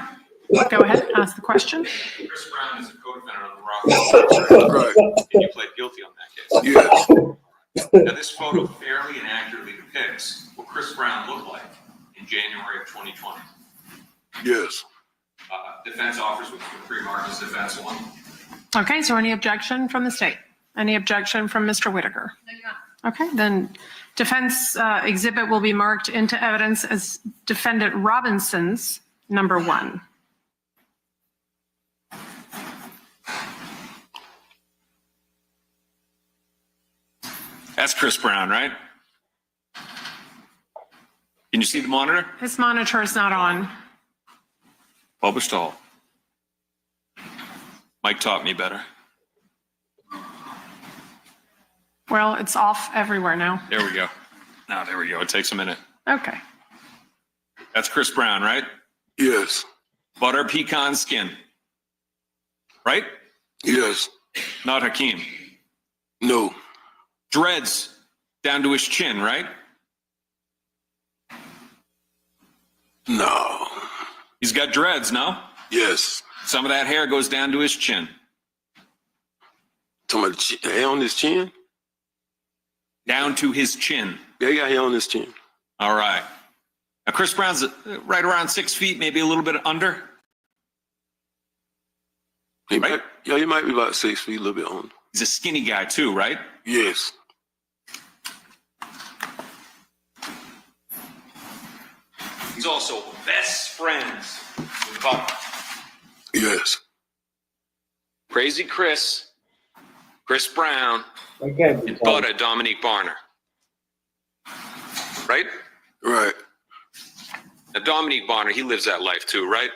Go ahead, ask the question. Chris Brown is a co-defendant on the Rothermill case. Right. And you pled guilty on that case. Yes. Now, this photo fairly and accurately depicts what Chris Brown looked like in January of 2020. Yes. Defense offers with pre-marked as defense 1. Okay, so any objection from the state? Any objection from Mr. Whitaker? Okay, then defense exhibit will be marked into evidence as defendant Robinson's number 1. That's Chris Brown, right? Can you see the monitor? This monitor is not on. Published all. Mike taught me better. Well, it's off everywhere now. There we go. Now, there we go. It takes a minute. Okay. That's Chris Brown, right? Yes. Butter pecan skin. Right? Yes. Not Hakeem. No. Dreads down to his chin, right? No. He's got dreads, no? Yes. Some of that hair goes down to his chin. Talking about hair on his chin? Down to his chin. Yeah, he got hair on his chin. All right. Now, Chris Brown's right around 6 feet, maybe a little bit under. He Right? he might be about 6 feet, a little bit on. He's a skinny guy too, right? Yes. He's also best friends with Buck. Yes. Crazy Chris Brown, Okay. and Butta Dominique Barner. Right? Right. Now, Dominique Barner, he lives that life too, right?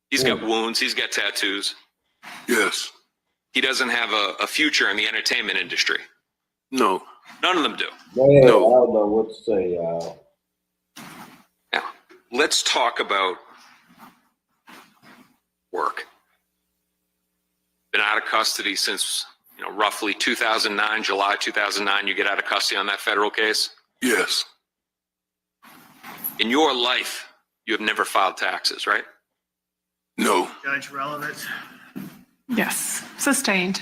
He's got wounds, he's got tattoos. Yes. He doesn't have a future in the entertainment industry. No. None of them do. Man, No. I don't know what to say, y'all. Now, let's talk about work. Been out of custody since, roughly 2009, July 2009. You get out of custody on that federal case. Yes. In your life, you have never filed taxes, right? No. Judge relevant. Yes, sustained.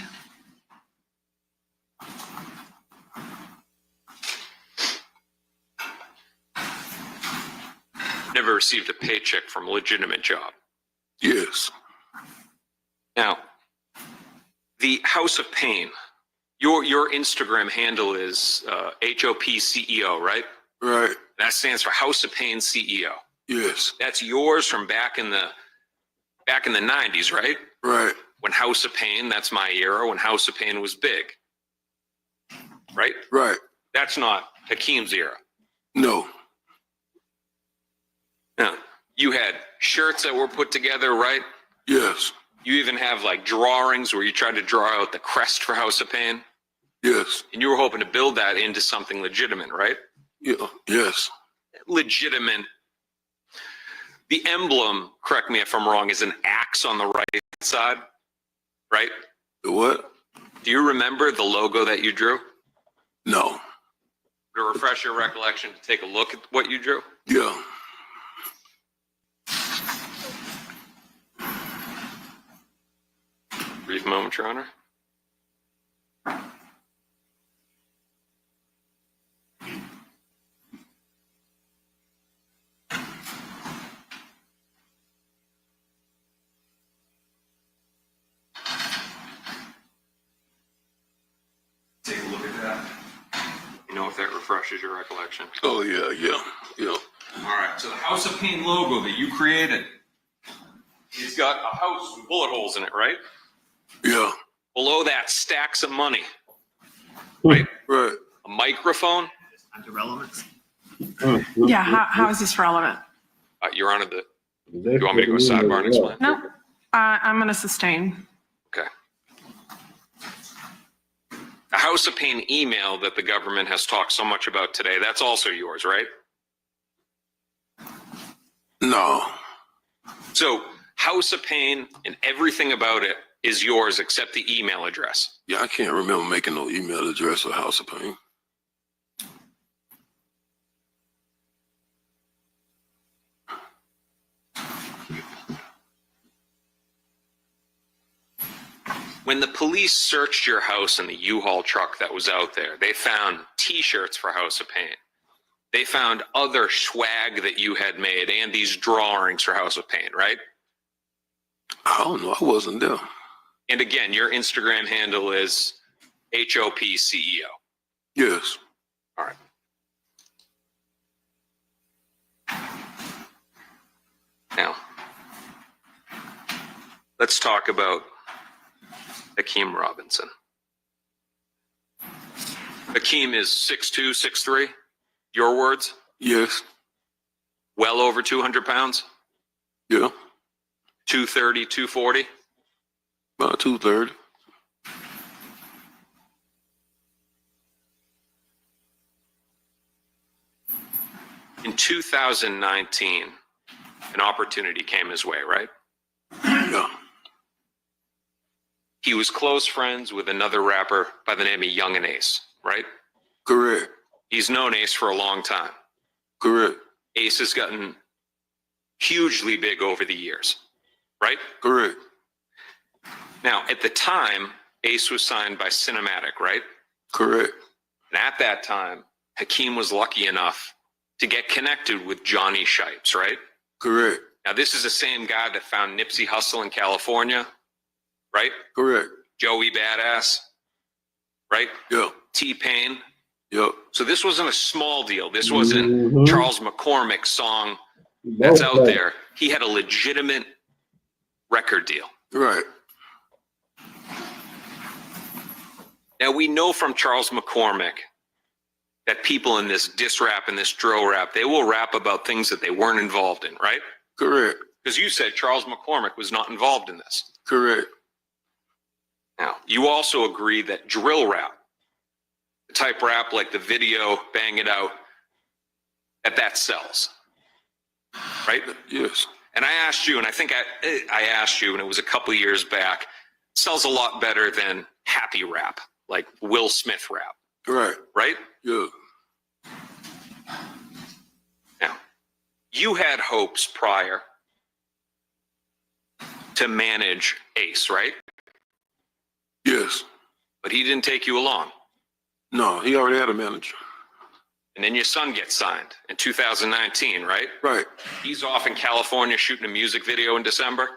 Never received a paycheck from a legitimate job. Yes. Now, the House of Pain, your Instagram handle is HOP CEO, right? Right. That stands for House of Pain CEO. Yes. That's yours from back in the 90s, right? Right. When House of Pain, that's my era, when House of Pain was big. Right? Right. That's not Hakeem's era. No. Now, you had shirts that were put together, right? Yes. You even have like drawings where you tried to draw out the crest for House of Pain. Yes. And you were hoping to build that into something legitimate, right? Yeah. Yes. Legitimate. The emblem, correct me if I'm wrong, is an axe on the right side, right? The what? Do you remember the logo that you drew? No. To refresh your recollection, to take a look at what you drew? Yeah. Brief moment, Your Honor. Take a look at that. You know if that refreshes your recollection. Oh, yeah, yeah, yeah. All right, so the House of Pain logo that you created, it's got a house with bullet holes in it, right? Yeah. Below that, stacks of money, right? Right. A microphone. Under relevance. Yeah, how is this relevant? Your Honor, do you want me to go sidebar and explain? No, I'm going to sustain. Okay. The House of Pain email that the government has talked so much about today, that's also yours, right? No. So House of Pain and everything about it is yours except the email address. Yeah, I can't remember making no email address for House of Pain. When the police searched your house in the U-Haul truck that was out there, they found T-shirts for House of Pain. They found other swag that you had made and these drawings for House of Pain, right? I don't know. I wasn't there. And again, your Instagram handle is HOP CEO. Yes. All right. Now, let's talk about Hakeem Robinson. Hakeem is 6'2", 6'3", your words? Yes. Well over 200 pounds? Yeah. 230, 240? About 230. In 2019, an opportunity came his way, right? Yeah. He was close friends with another rapper by the name of Young and Ace, right? Correct. He's known Ace for a long time. Correct. Ace has gotten hugely big over the years, right? Correct. Now, at the time, Ace was signed by Cinematic, right? Correct. And at that time, Hakeem was lucky enough to get connected with Johnny Shipes, right? Correct. Now, this is the same guy that found Nipsey Hussle in California, right? Correct. Joey Badass, right? Yeah. T-Pain. Yep. So this wasn't a small deal. This wasn't Charles McCormick's song that's out there. He had a legitimate record deal. Right. Now, we know from Charles McCormick that people in this diss rap and this drill rap, they will rap about things that they weren't involved in, right? Correct. Because you said Charles McCormick was not involved in this. Correct. Now, you also agree that drill rap, the type rap like the video, Bang It Out, that sells, right? Yes. And I asked you, and I think I asked you, and it was a couple years back, sells a lot better than happy rap, like Will Smith rap. Right. Right? Yeah. Now, you had hopes prior to manage Ace, right? Yes. But he didn't take you along. No, he already had a manager. And then your son gets signed in 2019, right? Right. He's off in California shooting a music video in December,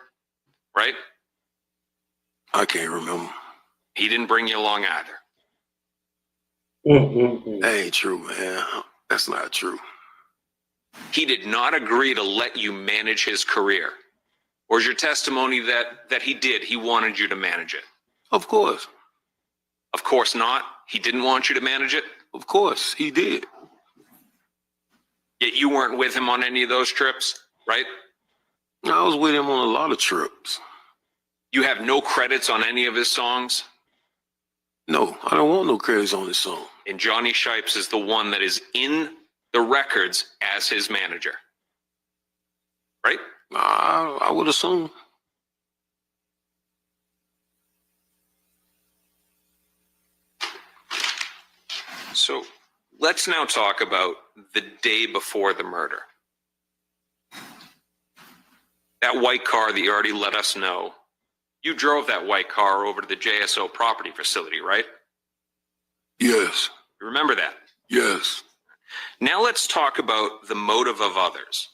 right? I can't remember. He didn't bring you along either. That ain't true, man. That's not true. He did not agree to let you manage his career. Or is your testimony that he did? He wanted you to manage it. Of course. Of course not. He didn't want you to manage it. Of course, he did. Yet you weren't with him on any of those trips, right? I was with him on a lot of trips. You have no credits on any of his songs? No, I don't want no credits on this song. And Johnny Shipes is the one that is in the records as his manager, right? I would assume. So let's now talk about the day before the murder. That white car that you already let us know, you drove that white car over to the JSO property facility, right? Yes. You remember that? Yes. Now let's talk about the motive of others.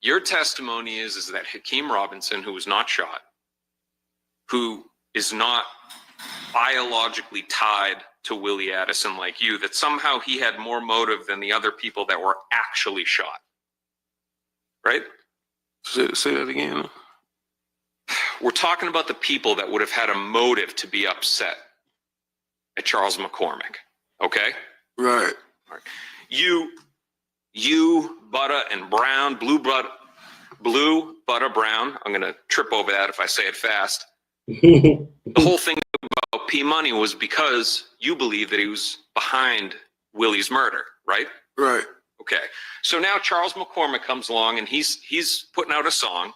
Your testimony is that Hakeem Robinson, who was not shot, who is not biologically tied to Willie Addison like you, that somehow he had more motive than the other people that were actually shot. Right? Say that again. We're talking about the people that would have had a motive to be upset at Charles McCormick. Okay? Right. You, Butter and Brown, Blue Butter Brown. I'm going to trip over that if I say it fast. The whole thing about P Money was because you believe that he was behind Willie's murder, right? Right. Okay. So now Charles McCormick comes along and he's putting out a song.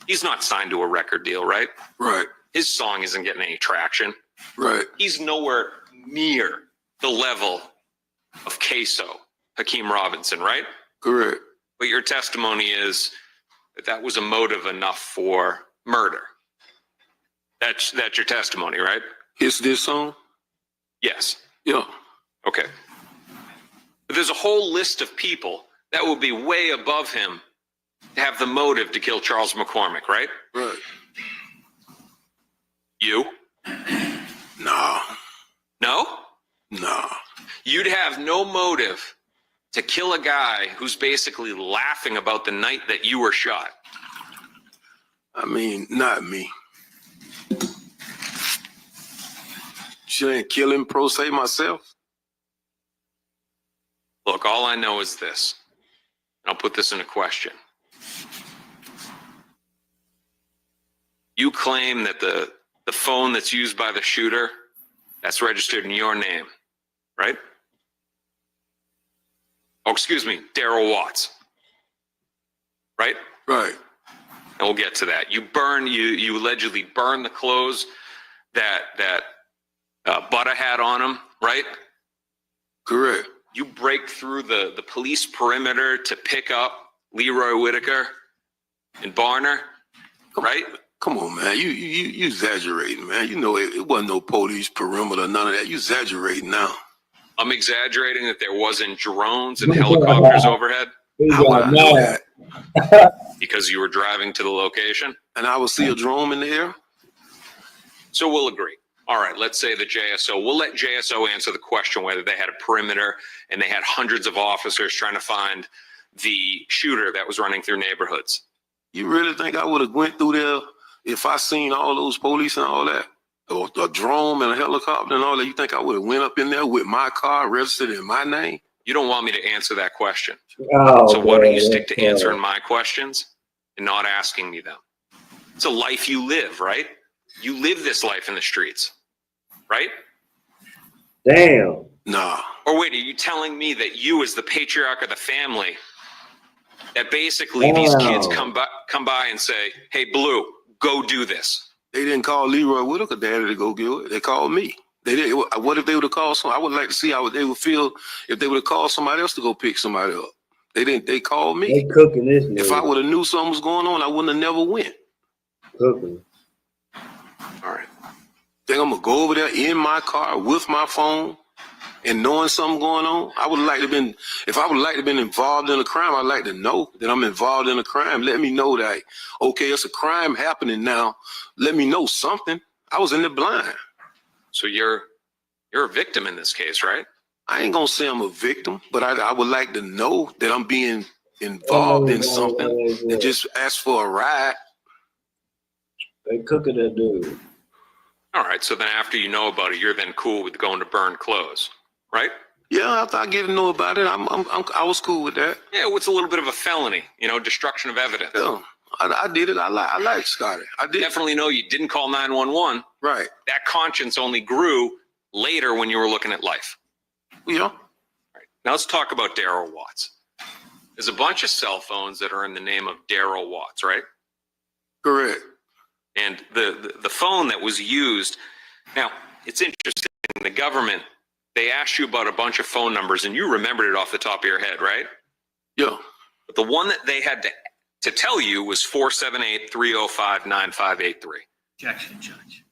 He's not signed to a record deal, right? Right. His song isn't getting any traction. Right. He's nowhere near the level of Ksoo, Hakeem Robinson, right? Correct. But your testimony is that was a motive enough for murder. That's your testimony, right? It's this song? Yes. Yeah. Okay. But there's a whole list of people that will be way above him to have the motive to kill Charles McCormick, right? Right. You? No. No? No. You'd have no motive to kill a guy who's basically laughing about the night that you were shot. I mean, not me. She ain't killing pro se myself. Look, all I know is this. I'll put this in a question. You claim that the phone that's used by the shooter, that's registered in your name, right? Oh, excuse me, Darrell Watts. Right? Right. And we'll get to that. You allegedly burn the clothes that Butter had on him, right? Correct. You break through the police perimeter to pick up Leroy Whitaker, in Barner, right? Come on, man. You exaggerating, man. You know it wasn't no police perimeter, none of that. You exaggerating now. I'm exaggerating that there wasn't drones and helicopters overhead. How would I know that? Because you were driving to the location? And I would see a drone in the air? So we'll agree. All right, let's say the JSO, we'll let JSO answer the question whether they had a perimeter and they had hundreds of officers trying to find the shooter that was running through neighborhoods. You really think I would have went through there if I seen all those police and all that? Or a drone and a helicopter and all that? You think I would have went up in there with my car registered in my name? You don't want me to answer that question. Oh, so why don't you man, stick to answering my questions and not asking me them? It's a life you live, right? You live this life in the streets, right? Damn. Nah. Or wait, are you telling me that you as the patriarch of the family, that basically these kids come by and say, hey, Blue, go do this? They didn't call Leroy Whitaker daddy to go get it. They called me. They did. What if they would have called I would like to see how they would feel if they would have called somebody else to go pick somebody up. They didn't. They called me. They cooking this nigga. If I would have knew something was going on, I wouldn't have never went. Cooking. All right. Think I'm gonna go over there in my car with my phone and knowing something going on? I would like to been. If I would like to been involved in a crime, I'd like to know that I'm involved in a crime. Let me know that. Okay, it's a crime happening now. Let me know something. I was in the blind. So you're a victim in this case, right? I ain't gonna say I'm a victim, but I would like to know that I'm being involved in something and just ask for a ride. They cooking that dude. All right. So then after you know about it, you're then cool with going to burn clothes, right? Yeah, after I get to know about it, I was cool with that. Yeah, what's a little bit of a felony? You know, destruction of evidence. Yeah, I did it. I like Scotty. I did. Definitely know you didn't call 911. Right. That conscience only grew later when you were looking at life. Yeah. All right. Now let's talk about Daryl Watts. There's a bunch of cell phones that are in the name of Daryl Watts, right? Correct. And the phone that was used. Now, it's interesting. The government, they asked you about a bunch of phone numbers and you remembered it off the top of your head, right? Yeah. But the one that they had to tell you was 478-305-9583. Objection, Judge.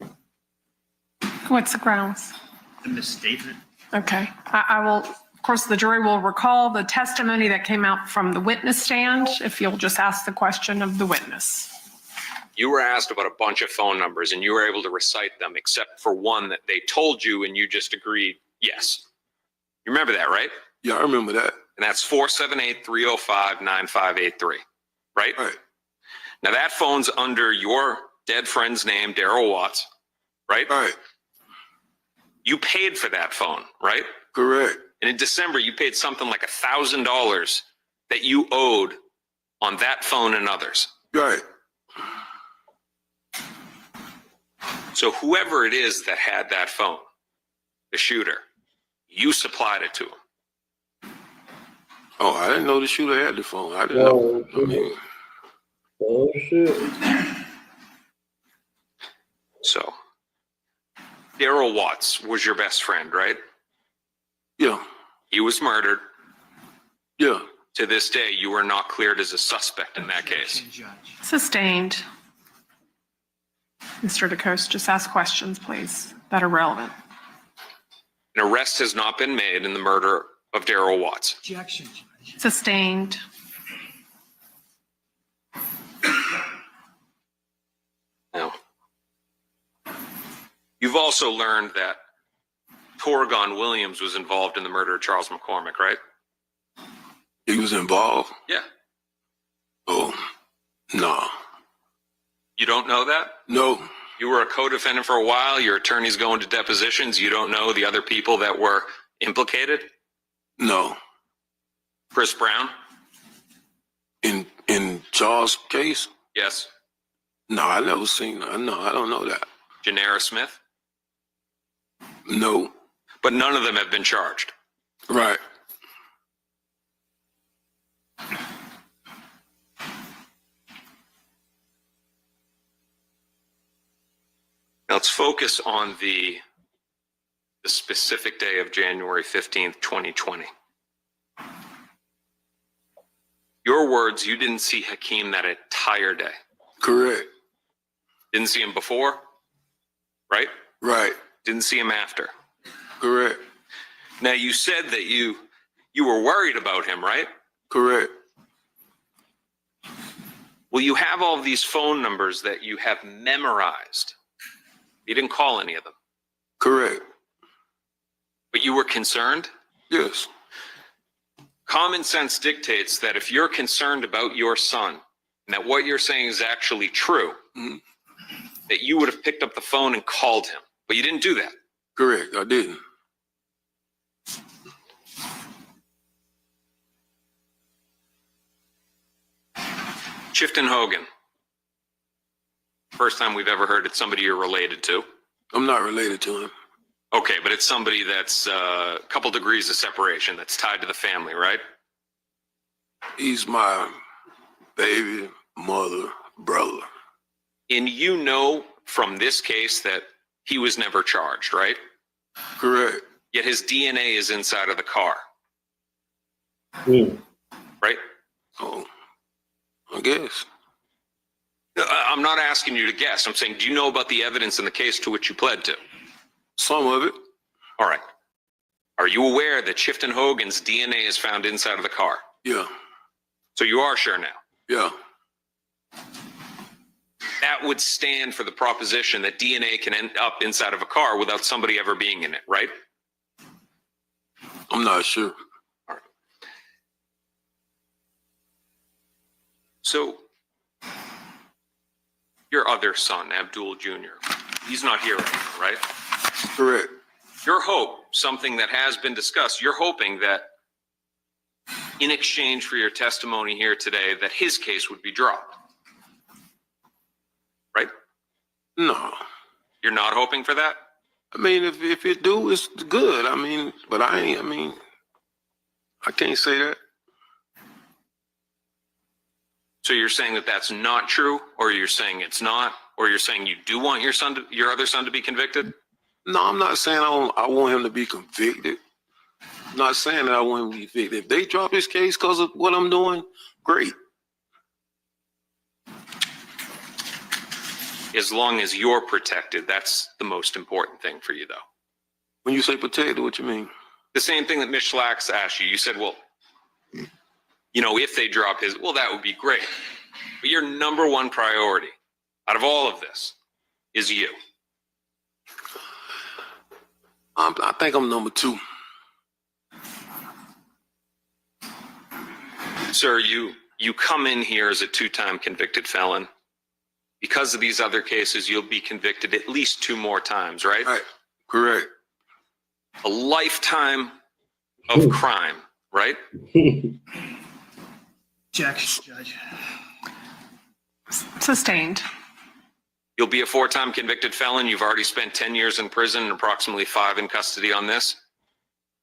What's the grounds? The misstatement. Okay. I will, of course, the jury will recall the testimony that came out from the witness stand, if you'll just ask the question of the witness. You were asked about a bunch of phone numbers and you were able to recite them except for one that they told you and you just agreed, yes. You remember that, right? Yeah, I remember that. And that's 478-305-9583, right? Right. Now that phone's under your dead friend's name, Daryl Watts, right? Right. You paid for that phone, right? Correct. And in December, you paid something like $1,000 that you owed on that phone and others. Right. So whoever it is that had that phone, the shooter, you supplied it to him. Oh, I didn't know the shooter had the phone. I didn't know. I mean, oh shit. So Daryl Watts was your best friend, right? Yeah. He was murdered. Yeah. To this day, you were not cleared as a suspect in that case. Sustained. Mr. DeCoste, just ask questions, please, that are relevant. An arrest has not been made in the murder of Daryl Watts. Objection, Judge. Sustained. Now, you've also learned that Torgon Williams was involved in the murder of Charles McCormick, right? He was involved? Yeah. Oh, no. You don't know that? No. You were a co-defendant for a while. Your attorney's going to depositions. You don't know the other people that were implicated? No. Chris Brown? In Charles' case? Yes. No, I never seen that. No, I don't know that. Janera Smith? No. But none of them have been charged. Right. Now let's focus on the specific day of January 15th, 2020. Your words, you didn't see Hakeem that entire day. Correct. Didn't see him before, right? Right. Didn't see him after. Correct. Now, you said that you were worried about him, right? Correct. Well, you have all of these phone numbers that you have memorized. You didn't call any of them. Correct. But you were concerned? Yes. Common sense dictates that if you're concerned about your son, and that what you're saying is actually true, that you would have picked up the phone and called him. But you didn't do that. Correct. I didn't. Chifton Hogan. First time we've ever heard it's somebody you're related to. I'm not related to him. Okay, but it's somebody that's a couple degrees of separation, that's tied to the family, right? He's my baby, mother, brother. And you know from this case that he was never charged, right? Correct. Yet his DNA is inside of the car. Right? Oh, I guess. I'm not asking you to guess. I'm saying, do you know about the evidence in the case to which you pled to? Some of it. All right. Are you aware that Chifton Hogan's DNA is found inside of the car? Yeah. So you are sure now? Yeah. That would stand for the proposition that DNA can end up inside of a car without somebody ever being in it, right? I'm not sure. All right. So, your other son, Abdul Jr., he's not here right now, right? Correct. Your hope, something that has been discussed, you're hoping that in exchange for your testimony here today, that his case would be dropped. Right? No. You're not hoping for that? I mean, if it do, it's good. I mean, but I can't say that. So you're saying that that's not true, or you're saying it's not, or you're saying you do want your other son to be convicted? No, I'm not saying I want him to be convicted. I'm not saying that I want him to be convicted. If they drop his case because of what I'm doing, great. As long as you're protected, that's the most important thing for you, though. When you say protected, what you mean? The same thing that Ms. Schlax asked you. You said, well, you know, if they drop his, well, that would be great. But your number one priority out of all of this is you. I think I'm number 2. Sir, you come in here as a 2-time convicted felon. Because of these other cases, you'll be convicted at least 2 more times, right? Right. Correct. A lifetime of crime, right? Objection, Judge. Sustained. You'll be a 4-time convicted felon. You've already spent 10 years in prison and approximately 5 in custody on this.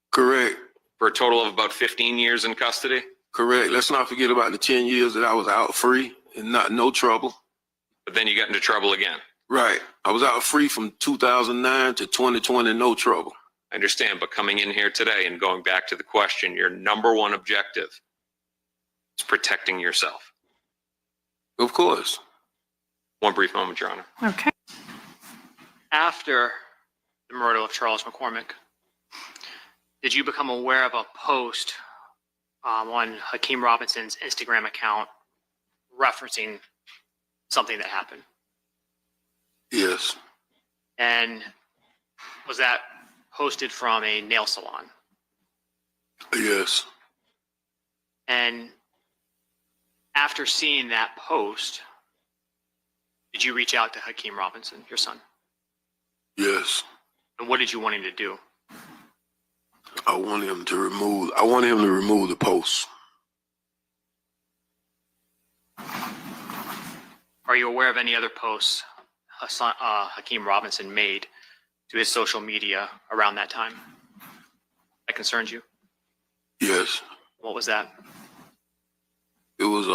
Correct. For a total of about 15 years in custody. Correct. Let's not forget about the 10 years that I was out free and no trouble. But then you got into trouble again. Right. I was out free from 2009 to 2020, no trouble. I understand, but coming in here today and going back to the question, your number one objective is protecting yourself. Of course. One brief moment, Your Honor. Okay. After the murder of Charles McCormick, did you become aware of a post on Hakeem Robinson's Instagram account referencing something that happened? Yes. And was that posted from a nail salon? Yes. And after seeing that post, did you reach out to Hakeem Robinson, your son? Yes. And what did you want him to do? I want him to remove the post. Are you aware of any other posts Hakeem Robinson made to his social media around that time that concerns you? Yes. What was that? It was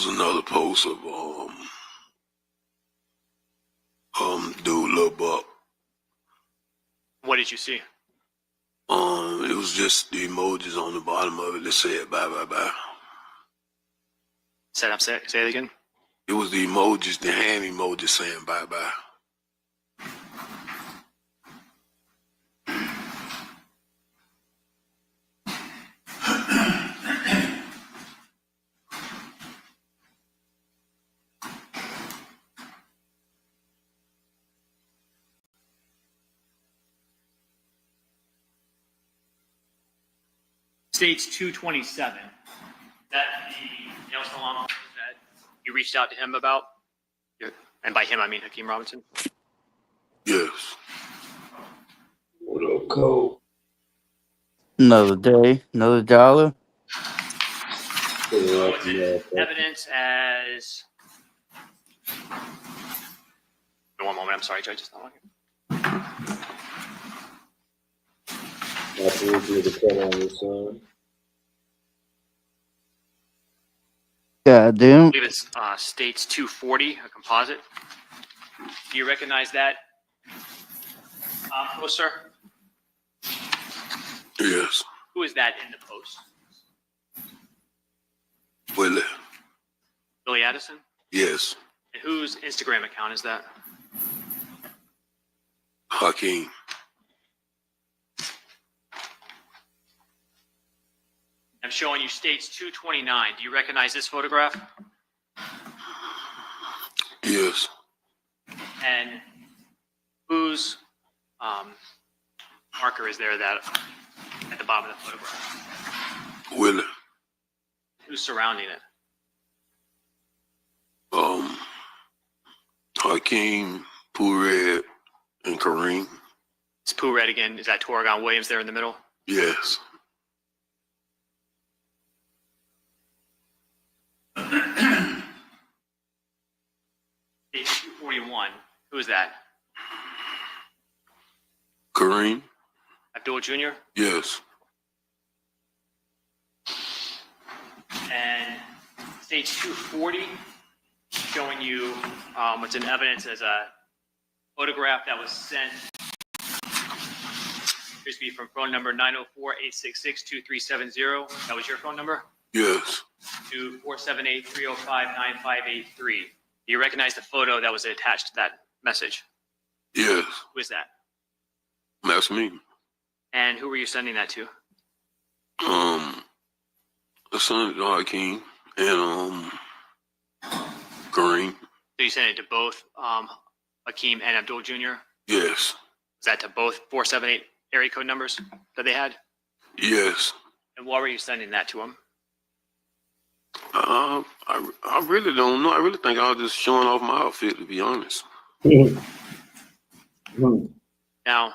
another post of dude Lil Buck. What did you see? It was just the emojis on the bottom of it that said bye bye bye. Say it again. It was the emojis, the hand emojis saying bye bye. States 227. That the Nelson Alamo that you reached out to him about? And by him, I mean Hakeem Robinson. Yes. What up, Cole? Another day, another dollar. So it's in evidence as. One moment, I'm sorry, Judge. It's not working. Goddamn. I believe it's States 240, a composite. Do you recognize that, poster? Yes. Who is that in the post? Willie. Billy Addison? Yes. And whose Instagram account is that? Hakeem. I'm showing you States 229. Do you recognize this photograph? Yes. And whose marker is there that at the bottom of the photograph? Willie. Who's surrounding it? Hakeem, Pooh Red, and Kareem. It's Pooh Red again. Is that Torgon Williams there in the middle? Yes. Page 241. Who is that? Kareem. Abdul Jr.? Yes. And stage 240, showing you what's in evidence as a photograph that was sent. Appears to be from phone number 904-866-2370. That was your phone number? Yes. To 478-305-9583. Do you recognize the photo that was attached to that message? Yes. Who is that? That's me. And who were you sending that to? The son of Hakeem and Kareem. So you sent it to both Hakeem and Abdul Jr.? Yes. Was that to both 478 area code numbers that they had? Yes. And why were you sending that to them? I really don't know. I really think I was just showing off my outfit, to be honest. Now,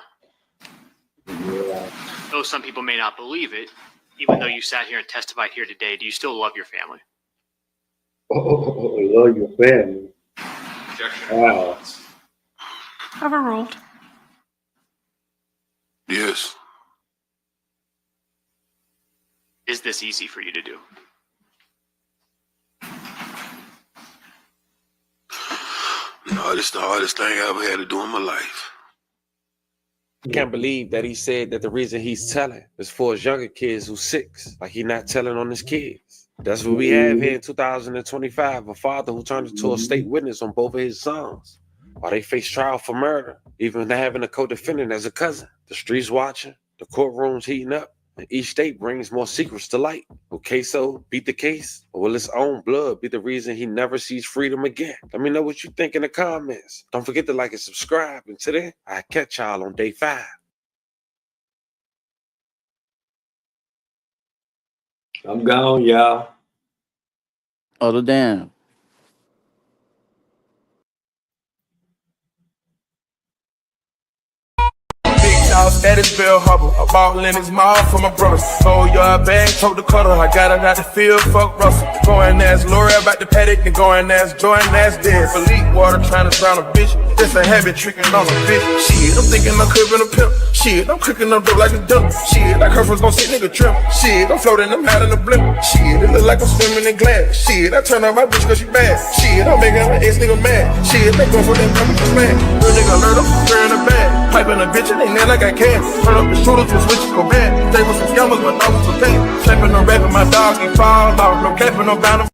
though some people may not believe it, even though you sat here and testified here today, do you still love your family? Oh, love your family. Wow. Overruled. Yes. Is this easy for you to do? No, this is the hardest thing I ever had to do in my life. I can't believe that he said that the reason he's telling is for his younger kids who's 6. Like he not telling on his kids. That's what we have here in 2025. A father who turned into a state witness on both of his sons while they face trial for murder, even having a co-defendant as a cousin. The streets watching, the courtrooms heating up, and each state brings more secrets to light. Will Ksoo beat the case, or will his own blood be the reason he never sees freedom again? Let me know what you think in the comments. Don't forget to like and subscribe. And today, I'll catch y'all on day 5. I'm gone, y'all. Oh, damn. Status Bill Hubble, I bought Lennox Mall for my brothers. Sold yard bag, told the cutter, I got it out the field, fuck Russell. Going ass Lori about the paddock, and going ass Jordan, ass dead. For leak water, trying to drown a bitch, that's a habit, tricking on a bitch. Shit, I'm thinking I'm crippin' a pimp. Shit, I'm cooking up dope like a dump. Shit, like her first gon' sit nigga trim. Shit, I'm floating, I'm out in the blimp. Shit, it look like I'm swimming in glass. Shit, I turn on my bitch cause she bad. Shit, I'm making my ex nigga mad. Shit, they go for them coming to smash. Real nigga alert, I'm wearing a bag. Piping a bitch and they nail like I can. Turn up the shooters with switches go bad. Stay with some scammers, but no one's prepared. Slapping no rapping, my dog, he fall off. No capping, no bound.